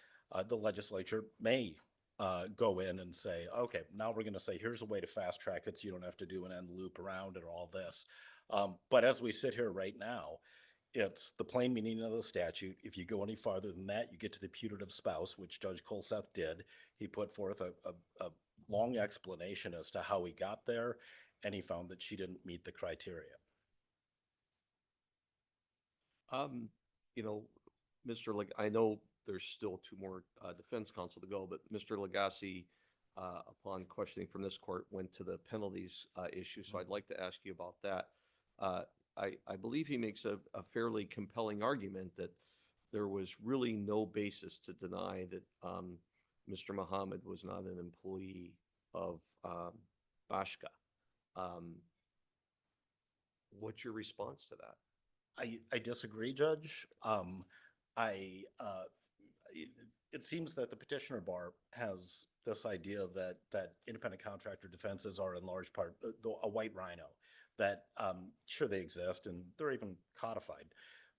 the legislature may go in and say, okay, now we're going to say, here's a way to fast track it so you don't have to do an end loop around it or all this. But as we sit here right now, it's the plain meaning of the statute. If you go any farther than that, you get to the putative spouse, which Judge Colseth did. He put forth a long explanation as to how he got there, and he found that she didn't meet the criteria. I know there's still two more defense counsel to go, but Mr. Legacy, upon questioning from this court, went to the penalties issue. So I'd like to ask you about that. I believe he makes a fairly compelling argument that there was really no basis to deny that Mr. Mohamud was not an employee of Bashka. What's your response to that? I disagree, Judge. It seems that the petitioner bar has this idea that independent contractor defenses are in large part a white rhino, that sure they exist and they're even codified,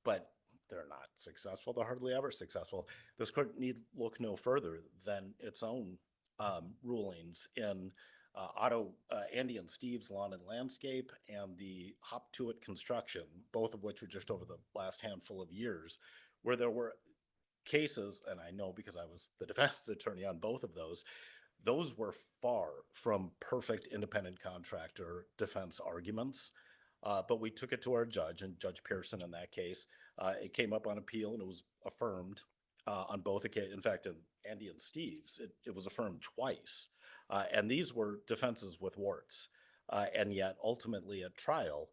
but they're not successful. They're hardly ever successful. This court need look no further than its own rulings in Andy and Steve's Lawn and Landscape and the Hop to It construction, both of which were just over the last handful of years, where there were cases, and I know because I was the defense attorney on both of those were far from perfect independent contractor defense arguments. But we took it to our judge, and Judge Pearson in that case, it came up on appeal and it was affirmed on both occasions. In fact, in Andy and Steve's, it was affirmed twice. And these were defenses with warts. And yet ultimately at trial,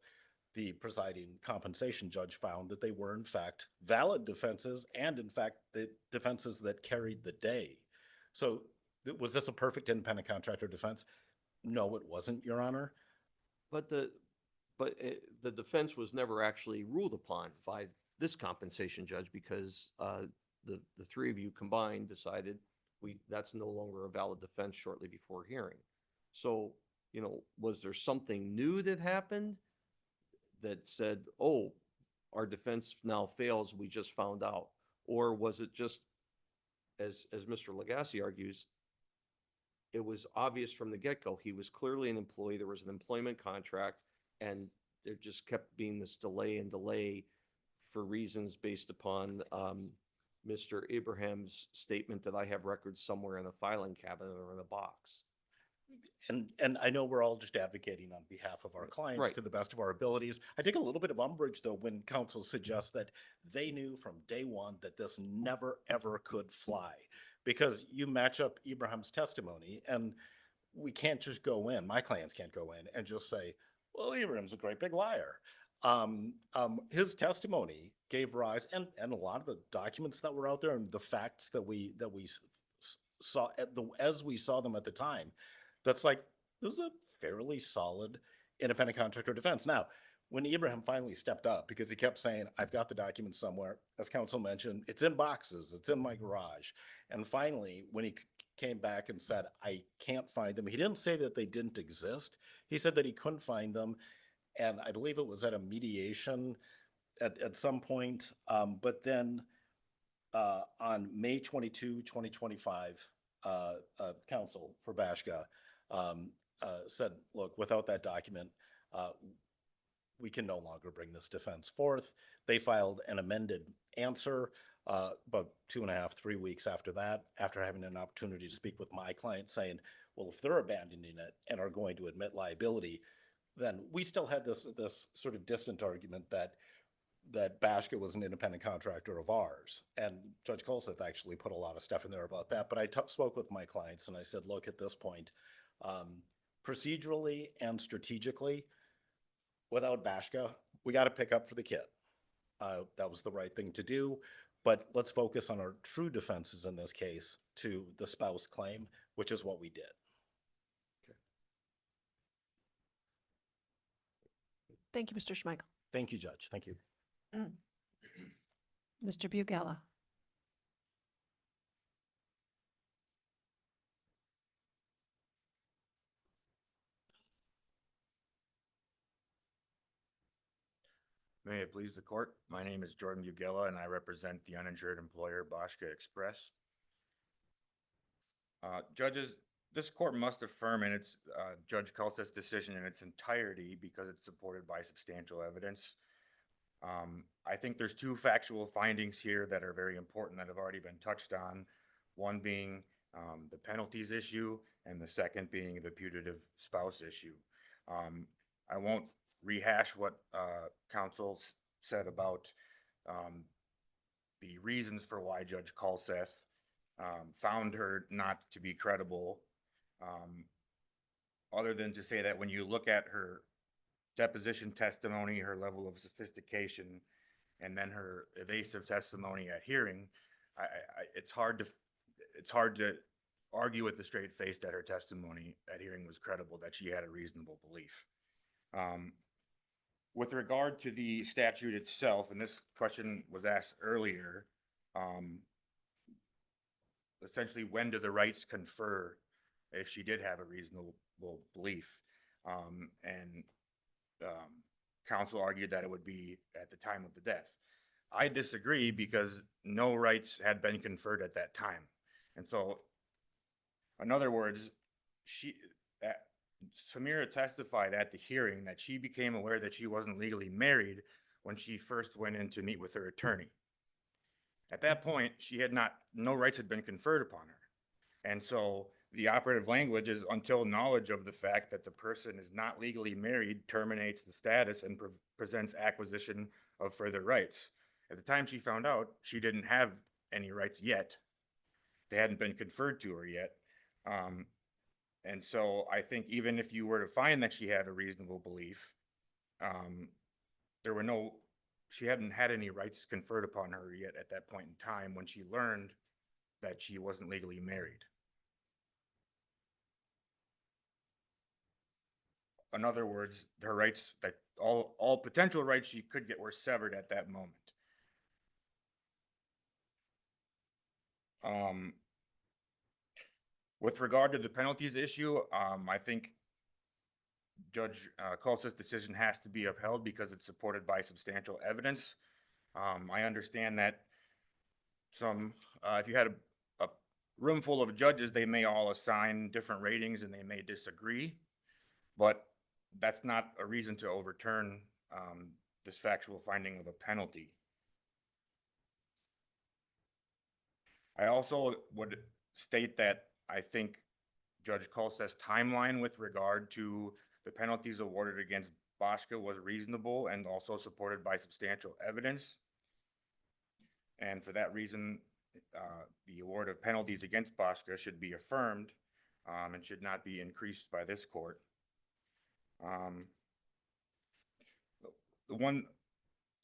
the presiding compensation judge found that they were in fact valid defenses and in fact the defenses that carried the day. So was this a perfect independent contractor defense? No, it wasn't, Your Honor. But the defense was never actually ruled upon by this compensation judge because the three of you combined decided that's no longer a valid defense shortly before hearing. So, you know, was there something new that happened that said, oh, our defense now fails, we just found out? Or was it just, as Mr. Legassi argues, it was obvious from the get-go, he was clearly an employee, there was an employment contract, and there just kept being this delay and delay for reasons based upon Mr. Ibrahim's statement that I have records somewhere in the filing cabinet or in a box. And I know we're all just advocating on behalf of our clients Right. to the best of our abilities. I take a little bit of umbrage though when counsel suggests that they knew from day one that this never ever could fly, because you match up Ibrahim's testimony and we can't just go in, my clients can't go in and just say, well, Ibrahim's a great big liar. His testimony gave rise, and a lot of the documents that were out there and the facts that we saw as we saw them at the time, that's like, this is a fairly solid independent contractor defense. Now, when Ibrahim finally stepped up, because he kept saying, I've got the documents somewhere, as counsel mentioned, it's in boxes, it's in my garage. And finally, when he came back and said, I can't find them, he didn't say that they didn't exist. He said that he couldn't find them. And I believe it was at a mediation at some point. But then on May 22, 2025, counsel for Bashka said, look, without that document, we can no longer bring this defense forth. They filed an amended answer about 2.5, 3 weeks after that, after having an opportunity to speak with my client saying, well, if they're abandoning it and are going to admit liability, then we still had this sort of distant argument that Bashka was an independent contractor of ours. And Judge Colseth actually put a lot of stuff in there about that. But I spoke with my clients and I said, look, at this point, procedurally and strategically, without Bashka, we got to pick up for the kid. That was the right thing to do. But let's focus on our true defenses in this case to the spouse claim, which is what we did. Thank you, Mr. Schmeichel. Thank you, Judge. Thank you. Mr. Bugella. May it please the court, my name is Jordan Bugella and I represent the uninsured employer Bashka Express. Judges, this court must affirm in its Judge Colseth's decision in its entirety because it's supported by substantial evidence. I think there's two factual findings here that are very important that have already been touched on. One being the penalties issue and the second being the putative spouse issue. I won't rehash what counsel said about the reasons for why Judge Colseth found her not to be credible, other than to say that when you look at her deposition testimony, her level of sophistication, and then her evasive testimony at hearing, it's hard to argue with a straight face that her testimony at hearing was credible, that she had a reasonable belief. With regard to the statute itself, and this question was asked earlier, essentially when do the rights confer if she did have a reasonable belief. And counsel argued that it would be at the time of the death. I disagree because no rights had been conferred at that time. And so, in other words, Samira testified at the hearing that she became aware that she wasn't legally married when she first went in to meet with her attorney. At that point, no rights had been conferred upon her. And so the operative language is until knowledge of the fact that the person is not legally married terminates the status and presents acquisition of further rights. At the time she found out, she didn't have any rights yet. They hadn't been conferred to her yet. And so I think even if you were to find that she had a reasonable belief, she hadn't had any rights conferred upon her yet at that point in time when she learned that she wasn't legally married. In other words, her rights, that all potential rights she could get were severed at that moment. With regard to the penalties issue, I think Judge Colsa's decision has to be upheld because it's supported by substantial evidence. I understand that if you had a room full of judges, they may all assign different ratings and they may disagree, but that's not a reason to overturn this factual finding of a penalty. I also would state that I think Judge Colsa's timeline with regard to the penalties awarded against Bashka was reasonable and also supported by substantial evidence. And for that reason, the award of penalties against Bashka should be affirmed and should not be increased by this court. The one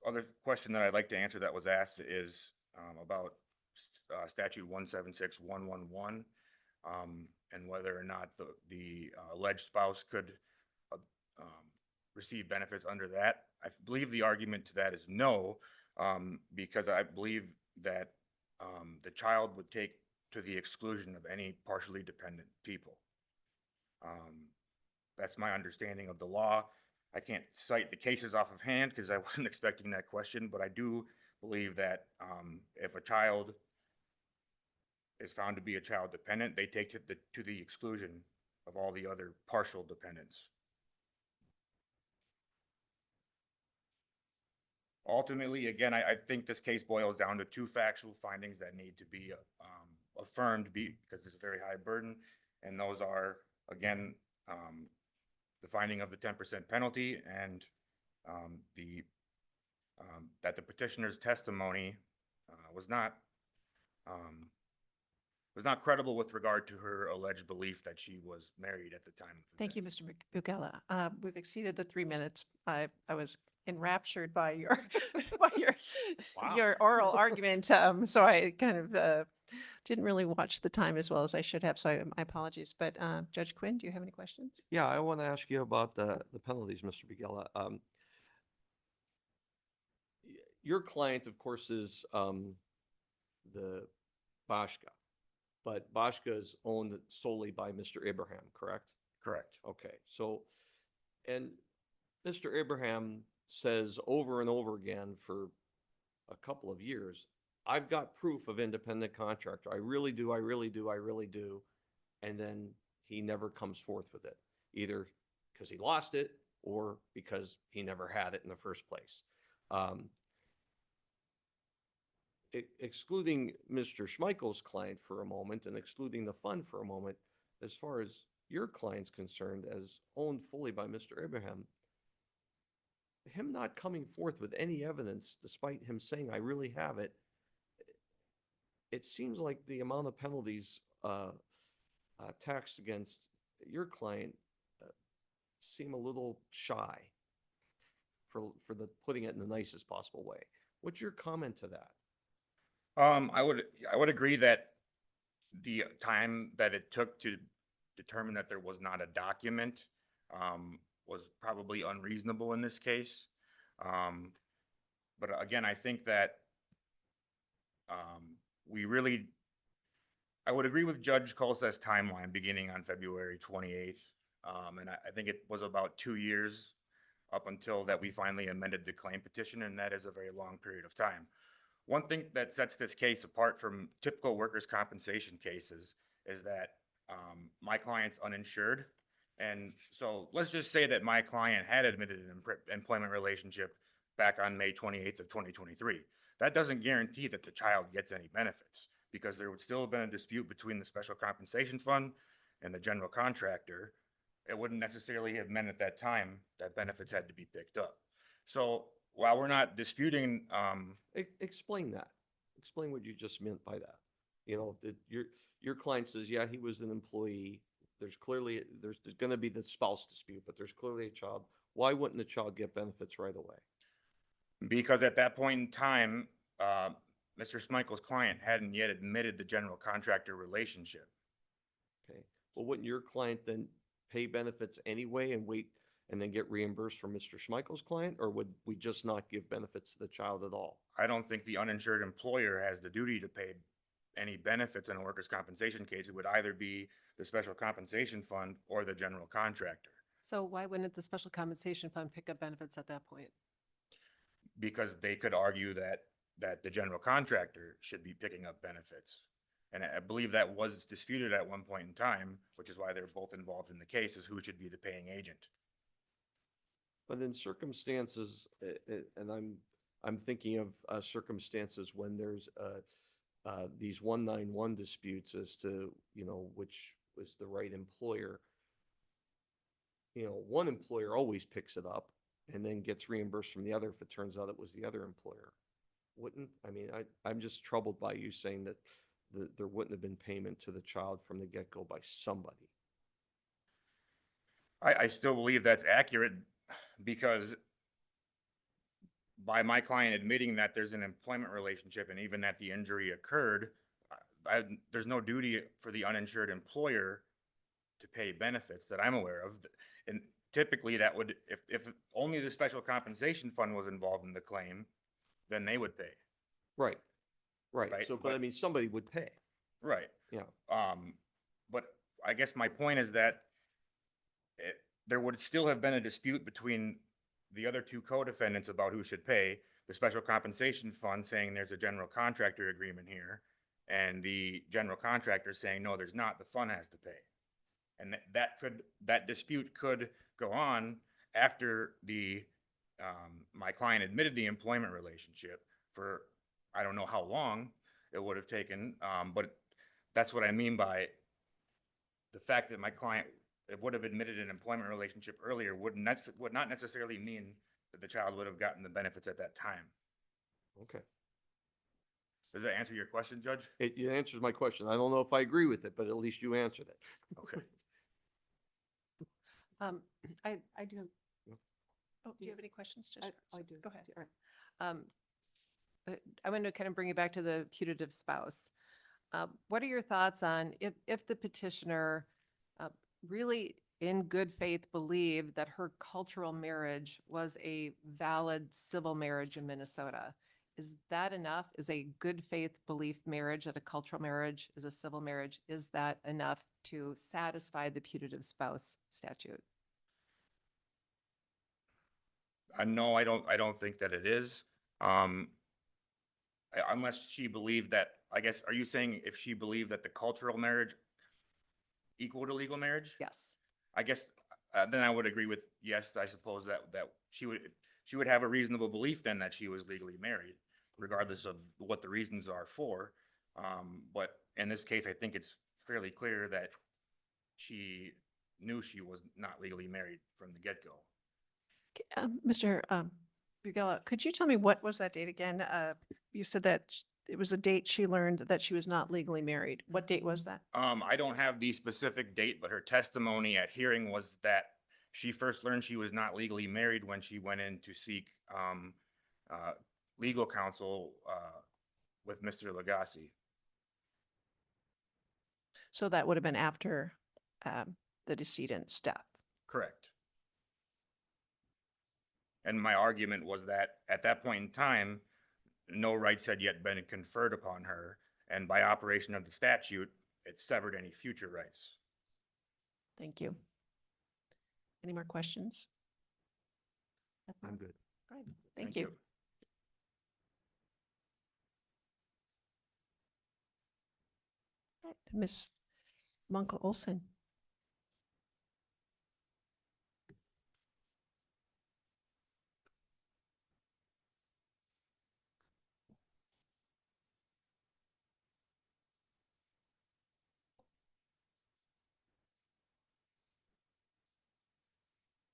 other question that I'd like to answer that was asked is about statute 176111 and whether or not the alleged spouse could receive benefits under that. I believe the argument to that is no, because I believe that the child would take to the exclusion of any partially dependent people. That's my understanding of the law. I can't cite the cases off of hand because I wasn't expecting that question, but I do believe that if a child is found to be a child dependent, they take it to the exclusion of all the other partial dependents. Ultimately, again, I think this case boils down to two factual findings that need to be affirmed because it's a very high burden, and those are, again, the finding of the 10% penalty and that the petitioner's testimony was not credible with regard to her alleged belief that she was married at the time of the Thank you, death. Mr. Bugella. We've exceeded the 3 minutes. I was enraptured by your Wow. your oral argument, so I kind of didn't really watch the time as well as I should have. So my apologies. But Judge Quinn, do you have any questions? Yeah, I want to ask you about the penalties, Mr. Bigella. Your client, of course, is the Bashka, but Bashka is owned solely by Mr. Ibrahim, correct? Correct. Okay, so, and Mr. Ibrahim says over and over again for a couple of years, I've got proof of independent contractor. I really do, I really do, I really do. And then he never comes forth with it, either because he lost it or because he never had it in the first place. Excluding Mr. Schmeichel's client for a moment and excluding the fund for a moment, as far as your client's concerned, as owned fully by Mr. Ibrahim, him not coming forth with any evidence, despite him saying, I really have it, it seems like the amount of penalties taxed against your client seem a little shy for the putting it in the nicest possible way. What's your comment to that? I would agree that the time that it took to determine that there was not a document was probably unreasonable in this case. But again, I think that we really I would agree with Judge Colse's timeline beginning on February 28th. And I think it was about 2 years up until that we finally amended the claim petition, and that is a very long period of time. One thing that sets this case apart from typical workers' compensation cases is that my client's uninsured. And so let's just say that my client had admitted an employment relationship back on May 28th of 2023. That doesn't guarantee that the child gets any benefits, because there would still have been a dispute between the Special Compensation Fund and the general contractor. It wouldn't necessarily have meant at that time that benefits had to be picked up. So while we're not disputing, Explain that. Explain what you just meant by that. You know, that your client says, yeah, he was an employee. There's going to be the spouse dispute, but there's clearly a child. Why wouldn't the child get benefits right away? because at that point in time, Mr. Schmeichel's client hadn't yet admitted the general contractor relationship. Okay. Well, wouldn't your client then pay benefits anyway and wait and then get reimbursed from Mr. Schmeichel's client? Or would we just not give benefits to the child at all? I don't think the uninsured employer has the duty to pay any benefits in a workers' compensation case. It would either be the Special Compensation Fund or the general contractor, So why wouldn't the Special Compensation Fund pick up benefits at that point? because they could argue that the general contractor should be picking up benefits. And I believe that was disputed at one point in time, which is why they're both involved in the case, is who should be the paying agent. But in circumstances, and I'm thinking of circumstances when there's these 191 disputes as to, you know, which was the right employer. You know, one employer always picks it up and then gets reimbursed from the other if it turns out it was the other employer. I'm just troubled by you saying that there wouldn't have been payment to the child from the get-go by somebody. I still believe that's accurate, because by my client admitting that there's an employment relationship and even that the injury occurred, there's no duty for the uninsured employer to pay benefits that I'm aware of. And typically that would, if only the Special Compensation Fund was involved in the claim, then they would pay. Right. Right. Right, So, but I but- mean, somebody would pay. Right. Yeah. But I guess my point is that there would still have been a dispute between the other two co-defendants about who should pay. The Special Compensation Fund saying there's a general contractor agreement here, and the general contractor saying, no, there's not, the fund has to pay. And that dispute could go on after my client admitted the employment relationship for, I don't know how long it would have taken, but that's what I mean by the fact that my client would have admitted an employment relationship earlier would not necessarily mean that the child would have gotten the benefits at that time. Okay. Does that answer your question, Judge? It answers my question. I don't know if I agree with it, but at least you answered it. Okay. I do have. Oh, do you have any questions? Judge I Carson? do. Go ahead. All right. I'm going to kind of bring you back to the putative spouse. What are your thoughts on if the petitioner really in good faith believed that her cultural marriage was a valid civil marriage in Minnesota? Is that enough? Is a good faith belief marriage that a cultural marriage is a civil marriage? Is that enough to satisfy the putative spouse statute? No, I don't think that it is. Unless she believed that, I guess, are you saying if she believed that the cultural marriage equal to legal marriage? Yes. I guess, then I would agree with, yes, I suppose that she would have a reasonable belief then that she was legally married, regardless of what the reasons are for. But in this case, I think it's fairly clear that she knew she was not legally married from the get-go. Mr. Bugella, could you tell me what was that date again? You said that it was a date she learned that she was not legally married. What date was that? I don't have the specific date, but her testimony at hearing was that she first learned she was not legally married when she went in to seek legal counsel with Mr. Lagasse. So that would have been after the decedent's death. Correct. And my argument was that at that point in time, no rights had yet been conferred upon her. And by operation of the statute, it severed any future rights. Thank you. Any more questions? I'm good. All right, thank you. All right, Ms. Munkle Olson.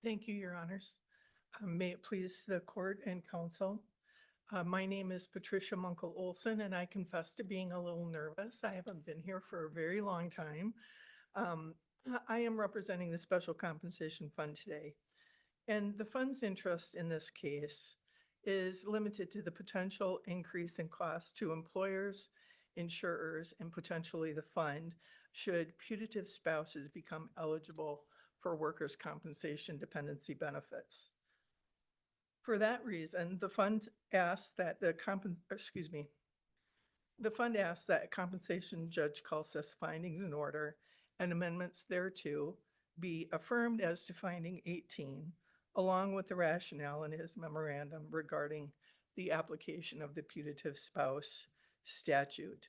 Thank you, Your Honors. May it please the court and counsel. My name is Patricia Munkle Olson, and I confess to being a little nervous. I haven't been here for a very long time. I am representing the Special Compensation Fund today. And the fund's interest in this case is limited to the potential increase in costs to employers, insurers, and potentially the fund should putative spouses become eligible for workers' compensation dependency benefits. For that reason, the fund asks that the fund asks that compensation judge Calseth's findings in order and amendments thereto be affirmed as to finding 18, along with the rationale in his memorandum regarding the application of the putative spouse statute.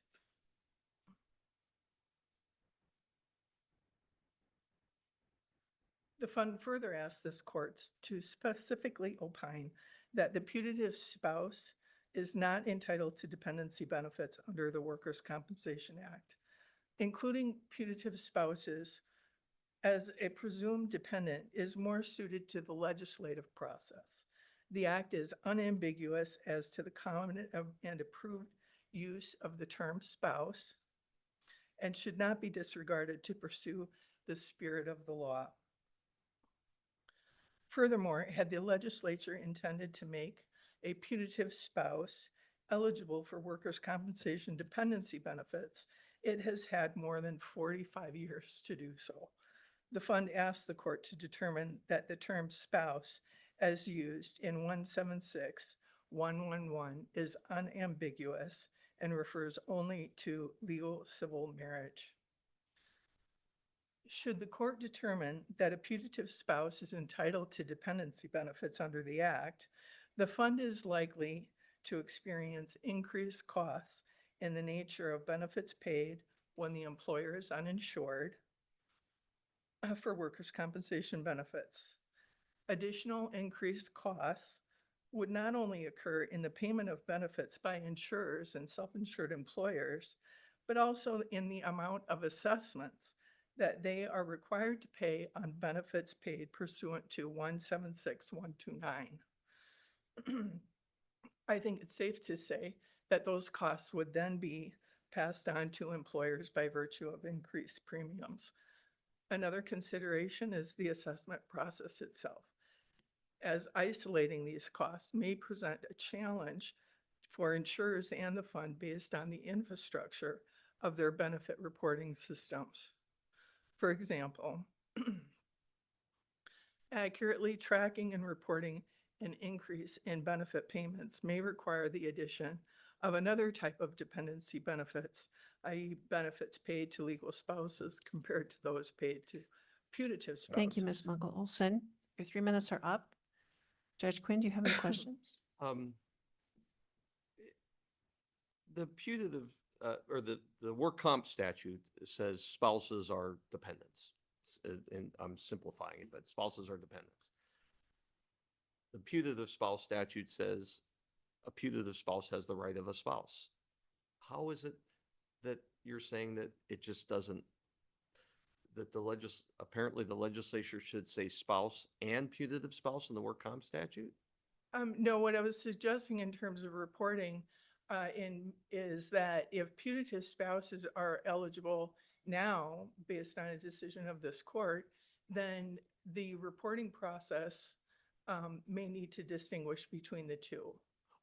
The fund further asks this court to specifically opine that the putative spouse is not entitled to dependency benefits under the Workers' Compensation Act, including putative spouses as a presumed dependent is more suited to the legislative process. The act is unambiguous as to the common and approved use of the term spouse and should not be disregarded to pursue the spirit of the law. Furthermore, had the legislature intended to make a putative spouse eligible for workers' compensation dependency benefits, it has had more than 45 years to do so. The fund asked the court to determine that the term spouse as used in 176-111 is unambiguous and refers only to legal civil marriage. Should the court determine that a putative spouse is entitled to dependency benefits under the Act, the fund is likely to experience increased costs in the nature of benefits paid when the employer is uninsured for workers' compensation benefits. Additional increased costs would not only occur in the payment of benefits by insurers and self-insured employers, but also in the amount of assessments that they are required to pay on benefits paid pursuant to 176-129. I think it's safe to say that those costs would then be passed on to employers by virtue of increased premiums. Another consideration is the assessment process itself, as isolating these costs may present a challenge for insurers and the fund based on the infrastructure of their benefit reporting systems. For example, accurately tracking and reporting an increase in benefit payments may require the addition of another type of dependency benefits, i.e. benefits paid to legal spouses compared to those paid to putative spouses. Thank you, Ms. Munkle Olson. Your 3 minutes are up. Judge Quinn, do you have any questions? The putative, or the work comp statute says spouses are dependents. And I'm simplifying it, but spouses are dependents. The putative spouse statute says a putative spouse has the right of a spouse. How is it that you're saying that it just doesn't, that apparently the legislature should say spouse and putative spouse in the work comp statute? No, what I was suggesting in terms of reporting is that if putative spouses are eligible now, based on a decision of this court, then the reporting process may need to distinguish between the two.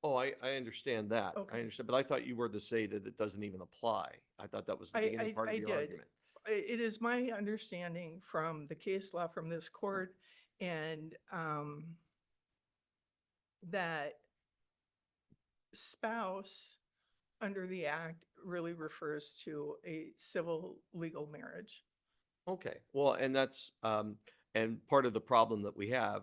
Oh, I understand that. Okay. I understand, but I thought you were to say that it doesn't even apply. I thought that was the beginning part of your did. argument. It is my understanding from the case law from this court and that spouse under the act really refers to a civil legal marriage. Okay, well, and that's, and part of the problem that we have,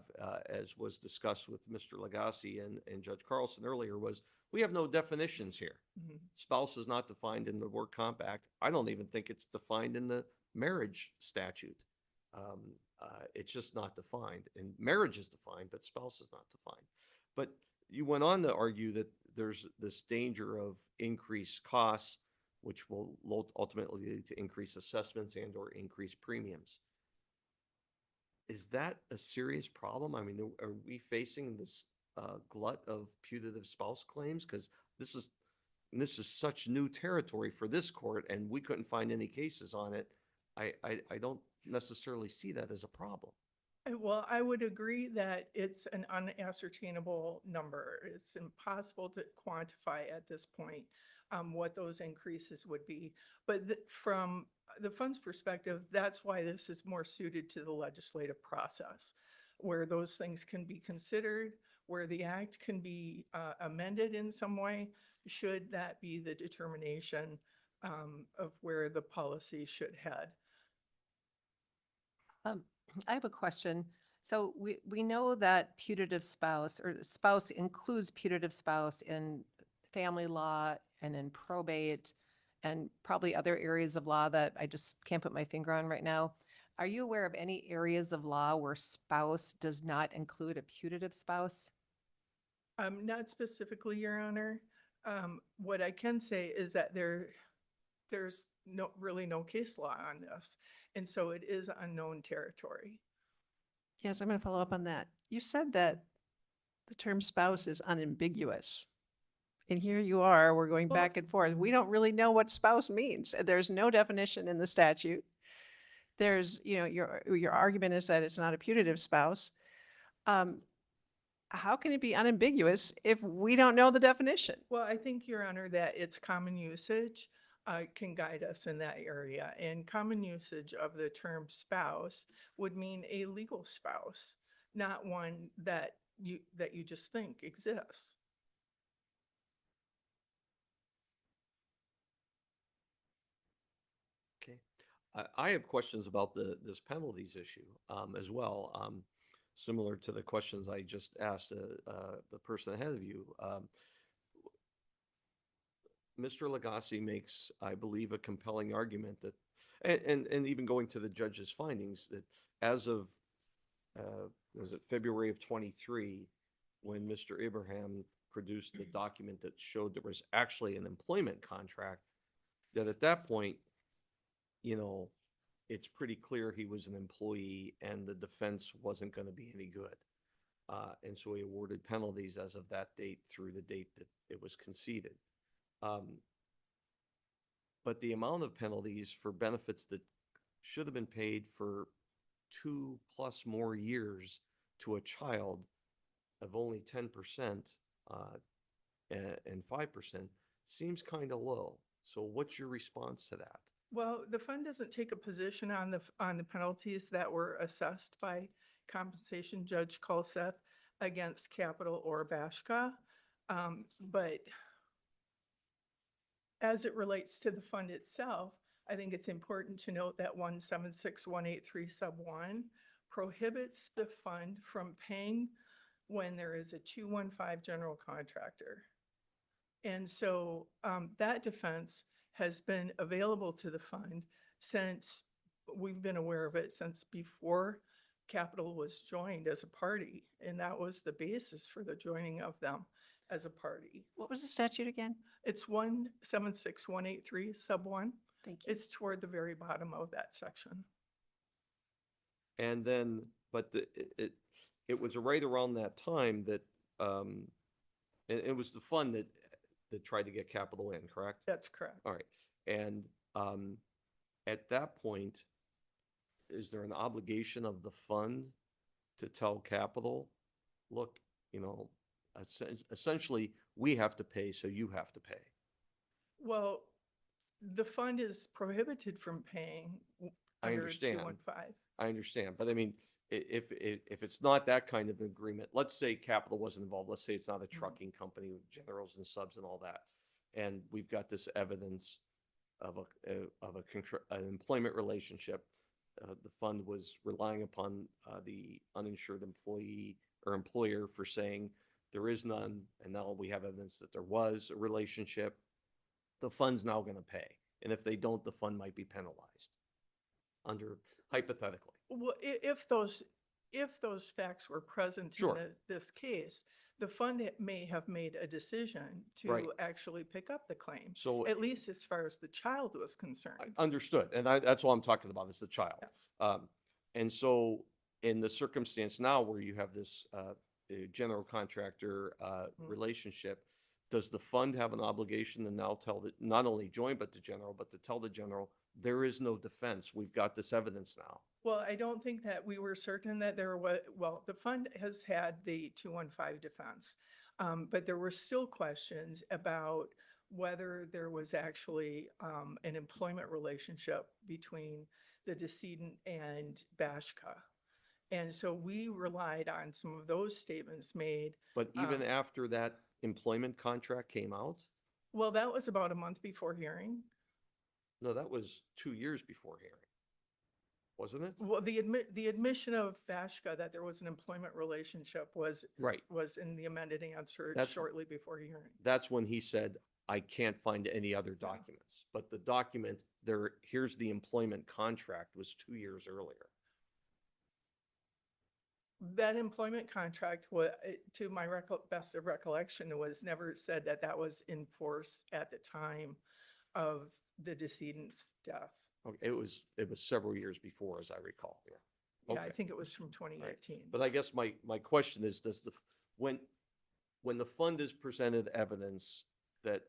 as was discussed with Mr. Legacy and Judge Carlson earlier, was we have no definitions here. Mhm. Spouse is not defined in the Work Comp Act. I don't even think it's defined in the marriage statute. It's just not defined, and marriage is defined, but spouse is not defined. But you went on to argue that there's this danger of increased costs, which will ultimately lead to increased assessments and or increased premiums. Is that a serious problem? I mean, are we facing this glut of putative spouse claims? Because this is such new territory for this court, and we couldn't find any cases on it. I don't necessarily see that as a problem. Well, I would agree that it's an unascertainable number. It's impossible to quantify at this point what those increases would be. But from the fund's perspective, that's why this is more suited to the legislative process, where those things can be considered, where the act can be amended in some way, should that be the determination of where the policy should head. I have a question. So we know that putative spouse or spouse includes putative spouse in family law and in probate and probably other areas of law that I just can't put my finger on right now. Are you aware of any areas of law where spouse does not include a putative spouse? Not specifically, Your Honor. What I can say is that there's really no case law on this. And so it is unknown territory. Yes, I'm going to follow up on that. You said that the term spouse is unambiguous. And here you are, we're going Well- back and forth. We don't really know what spouse means. There's no definition in the statute. There's, your argument is that it's not a putative spouse. How can it be unambiguous if we don't know the definition? Well, I think, Your Honor, that it's common usage can guide us in that area. And common usage of the term spouse would mean a legal spouse, not one that you just think exists. Okay. I have questions about this penalties issue as well, similar to the questions I just asked the person ahead of you. Mr. Legacy makes, I believe, a compelling argument that, and even going to the judge's findings, that as of, was it February of 23, when Mr. Ibrahim produced the document that showed there was actually an employment contract, that at that point, it's pretty clear he was an employee and the defense wasn't going to be any good. And so he awarded penalties as of that date through the date that it was conceded. But the amount of penalties for benefits that should have been paid for 2+ more years to a child of only 10% and 5% seems kind of low. So what's your response to that? Well, the fund doesn't take a position on the penalties that were assessed by compensation Judge Colseth against Capital or Bashka. But as it relates to the fund itself, I think it's important to note that 176183 sub 1 prohibits the fund from paying when there is a 215 general contractor. And so that defense has been available to the fund since we've been aware of it since before Capital was joined as a party. And that was the basis for the joining of them as a party. What was the statute again? It's 176183 sub 1. Thank you. It's toward the very bottom of that section. And then, but it was right around that time that, it was the fund that tried to get Capital in, correct? That's correct. All right. And at that point, is there an obligation of the fund to tell Capital, look, essentially, we have to pay, so you have to pay? Well, the fund is prohibited from paying I under understand. 215. I understand, but I mean, if it's not that kind of agreement, let's say Capital wasn't involved, let's say it's not a trucking company with generals and subs and all that. and we've got this evidence of an employment relationship. The fund was relying upon the uninsured employee or employer for saying there is none, and now we have evidence that there was a relationship. The fund's now going to pay, and if they don't, the fund might be penalized under hypothetically. Well, if those facts were present in Sure. this case, the fund may have made a decision Right. to actually pick up the claim, So at least as far as the child was concerned. understood, and that's all I'm talking about is the child. And so in the circumstance now where you have this general contractor relationship, does the fund have an obligation to now tell the, not only join but the general, but to tell the general, there is no defense, we've got this evidence now? Well, I don't think that we were certain that there was, well, the fund has had the 215 defense. But there were still questions about whether there was actually an employment relationship between the decedent and Bashka. And so we relied on some of those statements made. But even after that employment contract came out? Well, that was about a month before hearing. No, that was 2 years before hearing, wasn't it? Well, the admission of Bashka that there was an employment relationship was Right. in the amended answer That's- shortly before hearing. That's when he said, I can't find any other documents. But the document there, here's the employment contract, was 2 years earlier. That employment contract, to my best of recollection, was never said that that was in force at the time of the decedent's death. Okay, it was several years before, as I recall. Yeah. Yeah, I Okay. think it was from 2018. But I guess my question is, when the fund is presented evidence that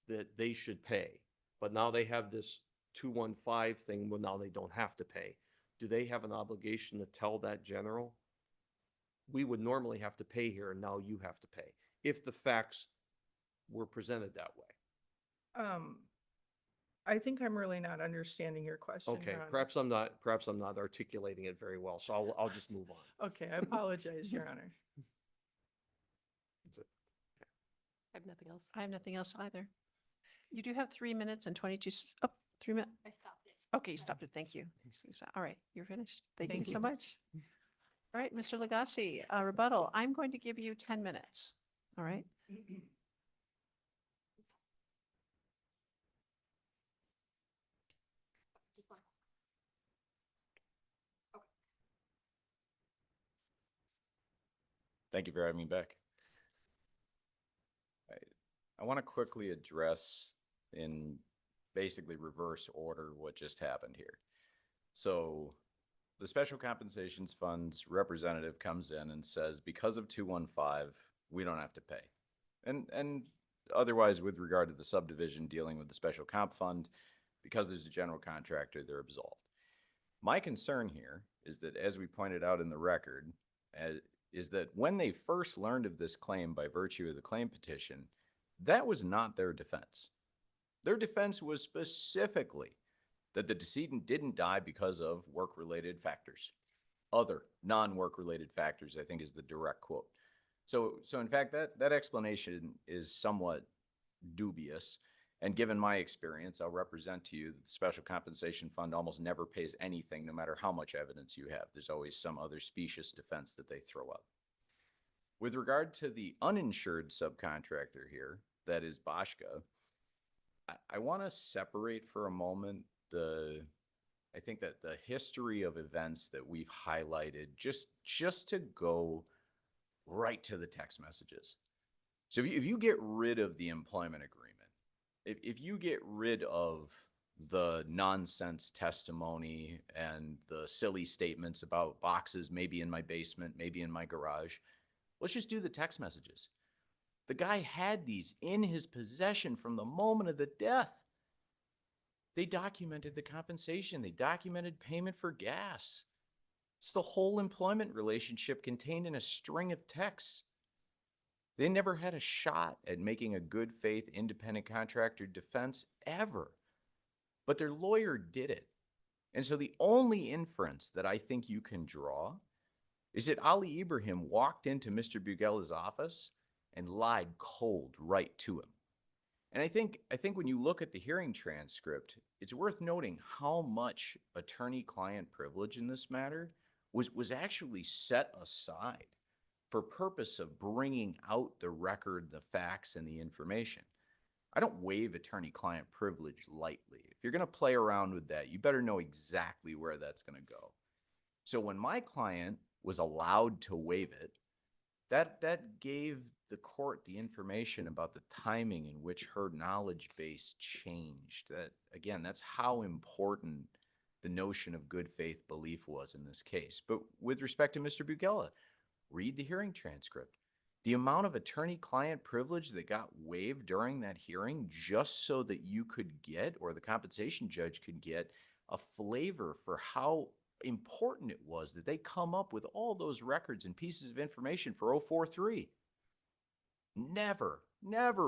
they should pay, but now they have this 215 thing, well, now they don't have to pay, do they have an obligation to tell that general? We would normally have to pay here, and now you have to pay, if the facts were presented that way. I think I'm really not understanding your question. Okay, Your Honor. perhaps I'm not articulating it very well, so I'll just move on. Okay, I apologize, Your Honor. That's it. I have nothing else. I have nothing else either. You do have 3 minutes and 3 minutes. I stopped it. Okay, you stopped it. Thank you. Thanks, Lisa. All right, you're finished. Thank you Thank so you. much. All right, Mr. Legacy, rebuttal. I'm going to give you 10 minutes. All right? Just one. Okay. Thank you for having me back. I want to quickly address in basically reverse order what just happened here. So the Special Compensations Fund's representative comes in and says, because of 215, we don't have to pay. And otherwise, with regard to the subdivision dealing with the Special Comp Fund, because there's a general contractor, they're absolved. My concern here is that, as we pointed out in the record, is that when they first learned of this claim by virtue of the claim petition, that was not their defense. Their defense was specifically that the decedent didn't die because of work-related factors. Other non-work-related factors, I think, is the direct quote. So in fact, that explanation is somewhat dubious. And given my experience, I'll represent to you that the Special Compensation Fund almost never pays anything, no matter how much evidence you have. There's always some other specious defense that they throw up. With regard to the uninsured subcontractor here, that is Bashka, I want to separate for a moment I think that the history of events that we've highlighted, just to go right to the text messages. So if you get rid of the employment agreement, if you get rid of the nonsense testimony and the silly statements about boxes maybe in my basement, maybe in my garage, let's just do the text messages. The guy had these in his possession from the moment of the death. They documented the compensation. They documented payment for gas. It's the whole employment relationship contained in a string of texts. They never had a shot at making a good faith independent contractor defense ever. But their lawyer did it. And so the only inference that I think you can draw is that Ali Ibrahim walked into Mr. Bugela's office and lied cold right to him. And I think when you look at the hearing transcript, it's worth noting how much attorney-client privilege in this matter was actually set aside for purpose of bringing out the record, the facts, and the information. I don't waive attorney-client privilege lightly. If you're going to play around with that, you better know exactly where that's going to go. So when my client was allowed to waive it, that gave the court the information about the timing in which her knowledge base changed. That, again, that's how important the notion of good faith belief was in this case. But with respect to Mr. Bugella, read the hearing transcript. The amount of attorney-client privilege that got waived during that hearing just so that you could get, or the compensation judge could get, a flavor for how important it was that they come up with all those records and pieces of information for 043. Never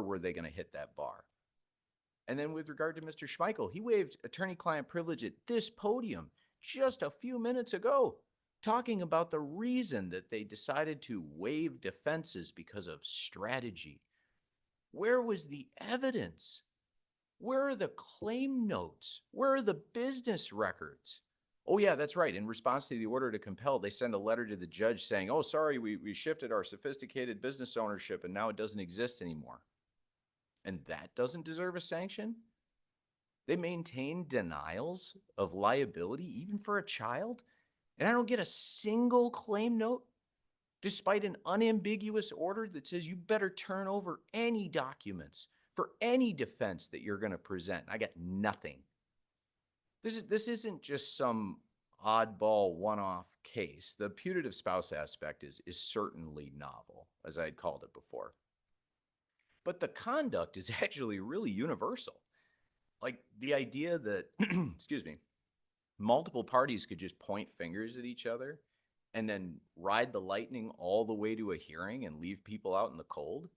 were they going to hit that bar. And then with regard to Mr. Schmeichel, he waived attorney-client privilege at this podium just a few minutes ago, talking about the reason that they decided to waive defenses because of strategy. Where was the evidence? Where are the claim notes? Where are the business records? Oh yeah, that's right. In response to the order to compel, they send a letter to the judge saying, oh, sorry, we shifted our sophisticated business ownership and now it doesn't exist anymore. And that doesn't deserve a sanction? They maintain denials of liability even for a child? And I don't get a single claim note, despite an unambiguous order that says you better turn over any documents for any defense that you're going to present. I got nothing. This isn't just some oddball one-off case. The putative spouse aspect is certainly novel, as I had called it before. But the conduct is actually really universal. Like the idea that, excuse me, multiple parties could just point fingers at each other and then ride the lightning all the way to a hearing and leave people out in the cold.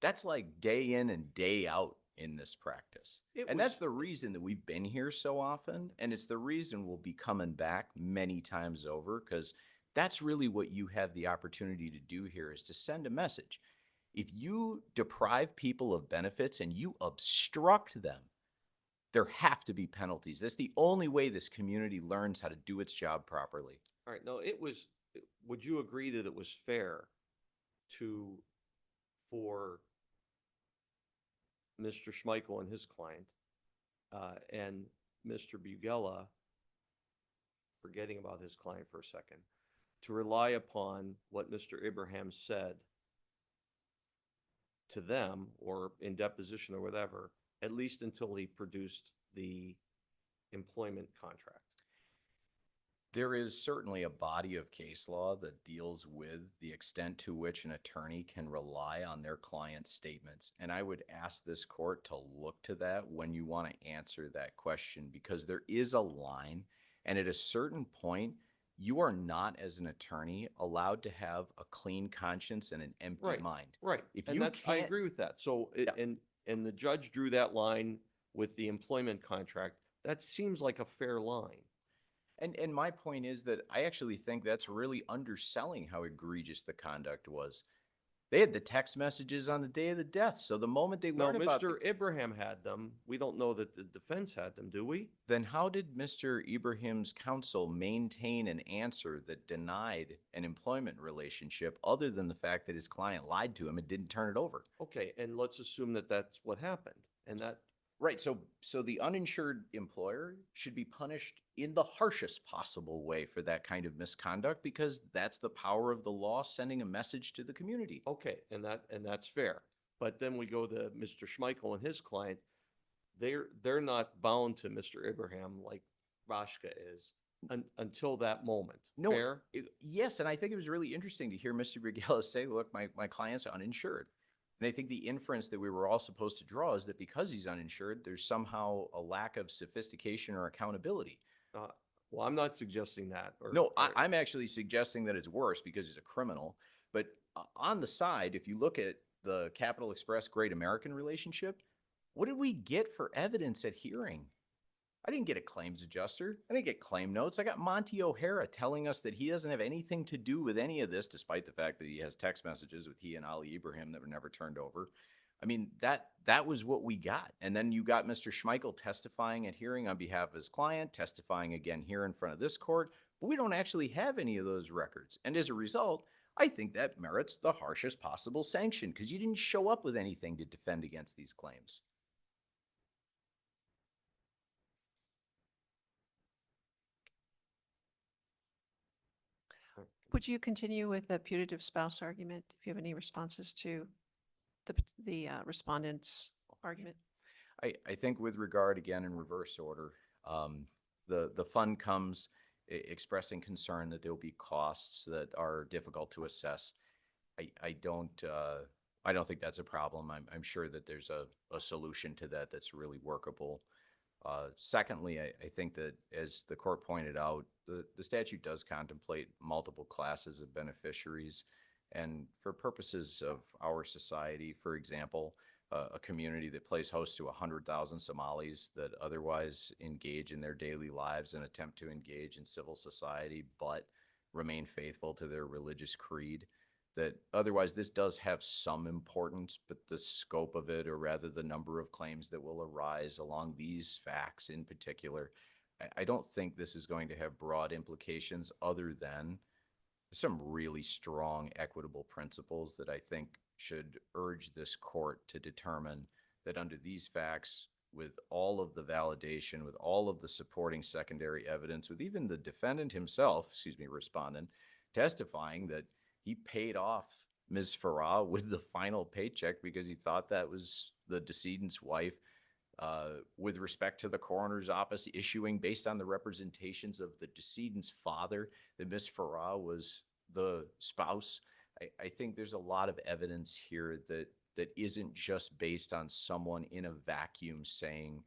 That's like day in and day out in this practice. And that's the reason that we've been here so often. And it's the reason we'll be coming back many times over, because that's really what you have the opportunity to do here, is to send a message. If you deprive people of benefits and you obstruct them, there have to be penalties. That's the only way this community learns how to do its job properly. All right, no, would you agree that it was fair for Mr. Schmeichel and his client, and Mr. Bugella, forgetting about his client for a second, to rely upon what Mr. Ibrahim said to them, or in deposition or whatever, at least until he produced the employment contract? There is certainly a body of case law that deals with the extent to which an attorney can rely on their client's statements. And I would ask this court to look to that when you want to answer that question, because there is a line, and at a certain point, you are not, as an attorney, allowed to have a clean conscience and an empty mind. Right. If And you I can't, agree with that. So, Yeah. and the judge drew that line with the employment contract. That seems like a fair line. And my point is that I actually think that's really underselling how egregious the conduct was. They had the text messages on the day of the death, so the moment they No, learned about Mr. Ibrahim had them. We don't know that the defense had them, do we? then how did Mr. Ibrahim's counsel maintain an answer that denied an employment relationship other than the fact that his client lied to him and didn't turn it over? Okay, and let's assume that that's what happened, and that, Right, so the uninsured employer should be punished in the harshest possible way for that kind of misconduct, because that's the power of the law sending a message to the community. okay, and that's fair. But then we go to Mr. Schmeichel and his client. They're not bound to Mr. Ibrahim like Bashka is until that moment. No, Fair? yes, and I think it was really interesting to hear Mr. Brigella say, look, my client's uninsured. And I think the inference that we were all supposed to draw is that because he's uninsured, there's somehow a lack of sophistication or accountability. Well, I'm not suggesting that. No, I'm actually suggesting that it's worse because he's a criminal. But on the side, if you look at the Capital Express Great American relationship, what did we get for evidence at hearing? I didn't get a claims adjuster. I didn't get claim notes. I got Monty O'Hara telling us that he doesn't have anything to do with any of this, despite the fact that he has text messages with he and Ali Ibrahim that were never turned over. I mean, that was what we got. And then you got Mr. Schmeichel testifying at hearing on behalf of his client, testifying again here in front of this court, but we don't actually have any of those records. And as a result, I think that merits the harshest possible sanction because you didn't show up with anything to defend against these claims. Would you continue with the putative spouse argument? If you have any responses to the respondent's argument? I think with regard, again, in reverse order, the fund comes expressing concern that there'll be costs that are difficult to assess. I don't think that's a problem. I'm sure that there's a solution to that that's really workable. Secondly, I think that as the court pointed out, the statute does contemplate multiple classes of beneficiaries. And for purposes of our society, for example, a community that plays host to 100,000 Somalis that otherwise engage in their daily lives and attempt to engage in civil society, but remain faithful to their religious creed, that otherwise this does have some importance, but the scope of it, or rather the number of claims that will arise along these facts in particular, I don't think this is going to have broad implications other than some really strong equitable principles that I think should urge this court to determine that under these facts, with all of the validation, with all of the supporting secondary evidence, with even the defendant himself, respondent, testifying that he paid off Ms. Farah with the final paycheck because he thought that was the decedent's wife, with respect to the coroner's office issuing, based on the representations of the decedent's father, that Ms. Farah was the spouse. I think there's a lot of evidence here that isn't just based on someone in a vacuum saying,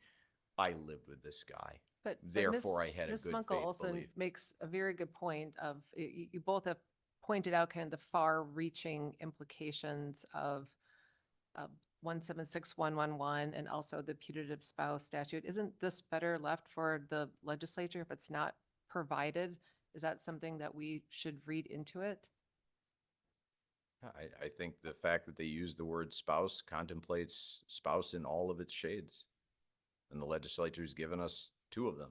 I lived with this guy. But Therefore, I had a Ms. good Munkle faith also belief. makes a very good point of, you both have pointed out kind of the far-reaching implications of 176111 and also the putative spouse statute. Isn't this better left for the legislature if it's not provided? Is that something that we should read into it? I think the fact that they use the word spouse contemplates spouse in all of its shades. And the legislature's given us two of them.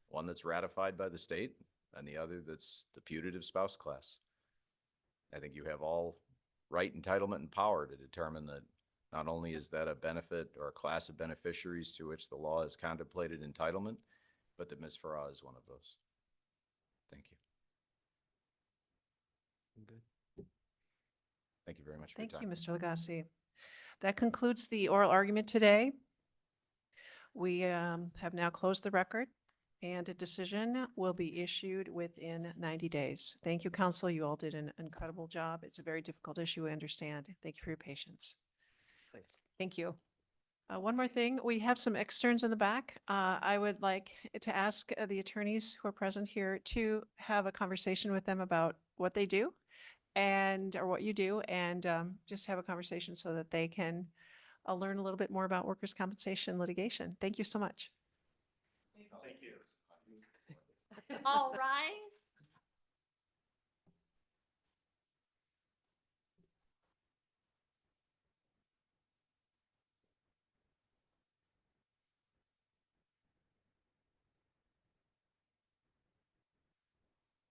One that's ratified by the state and the other that's the putative spouse class. I think you have all right, entitlement, and power to determine that not only is that a benefit or a class of beneficiaries to which the law has contemplated entitlement, but that Ms. Farah is one of those. Thank you. Good. Thank you very much for your Thank time. you, Mr. Lagasse. That concludes the oral argument today. We have now closed the record, and a decision will be issued within 90 days. Thank you, counsel. You all did an incredible job. It's a very difficult issue, I understand. Thank you for your patience. Thank you. One more thing, we have some externs in the back. I would like to ask the attorneys who are present here to have a conversation with them about what they do or what you do, and just have a conversation so that they can learn a little bit more about workers' compensation litigation. Thank you so much. All rise.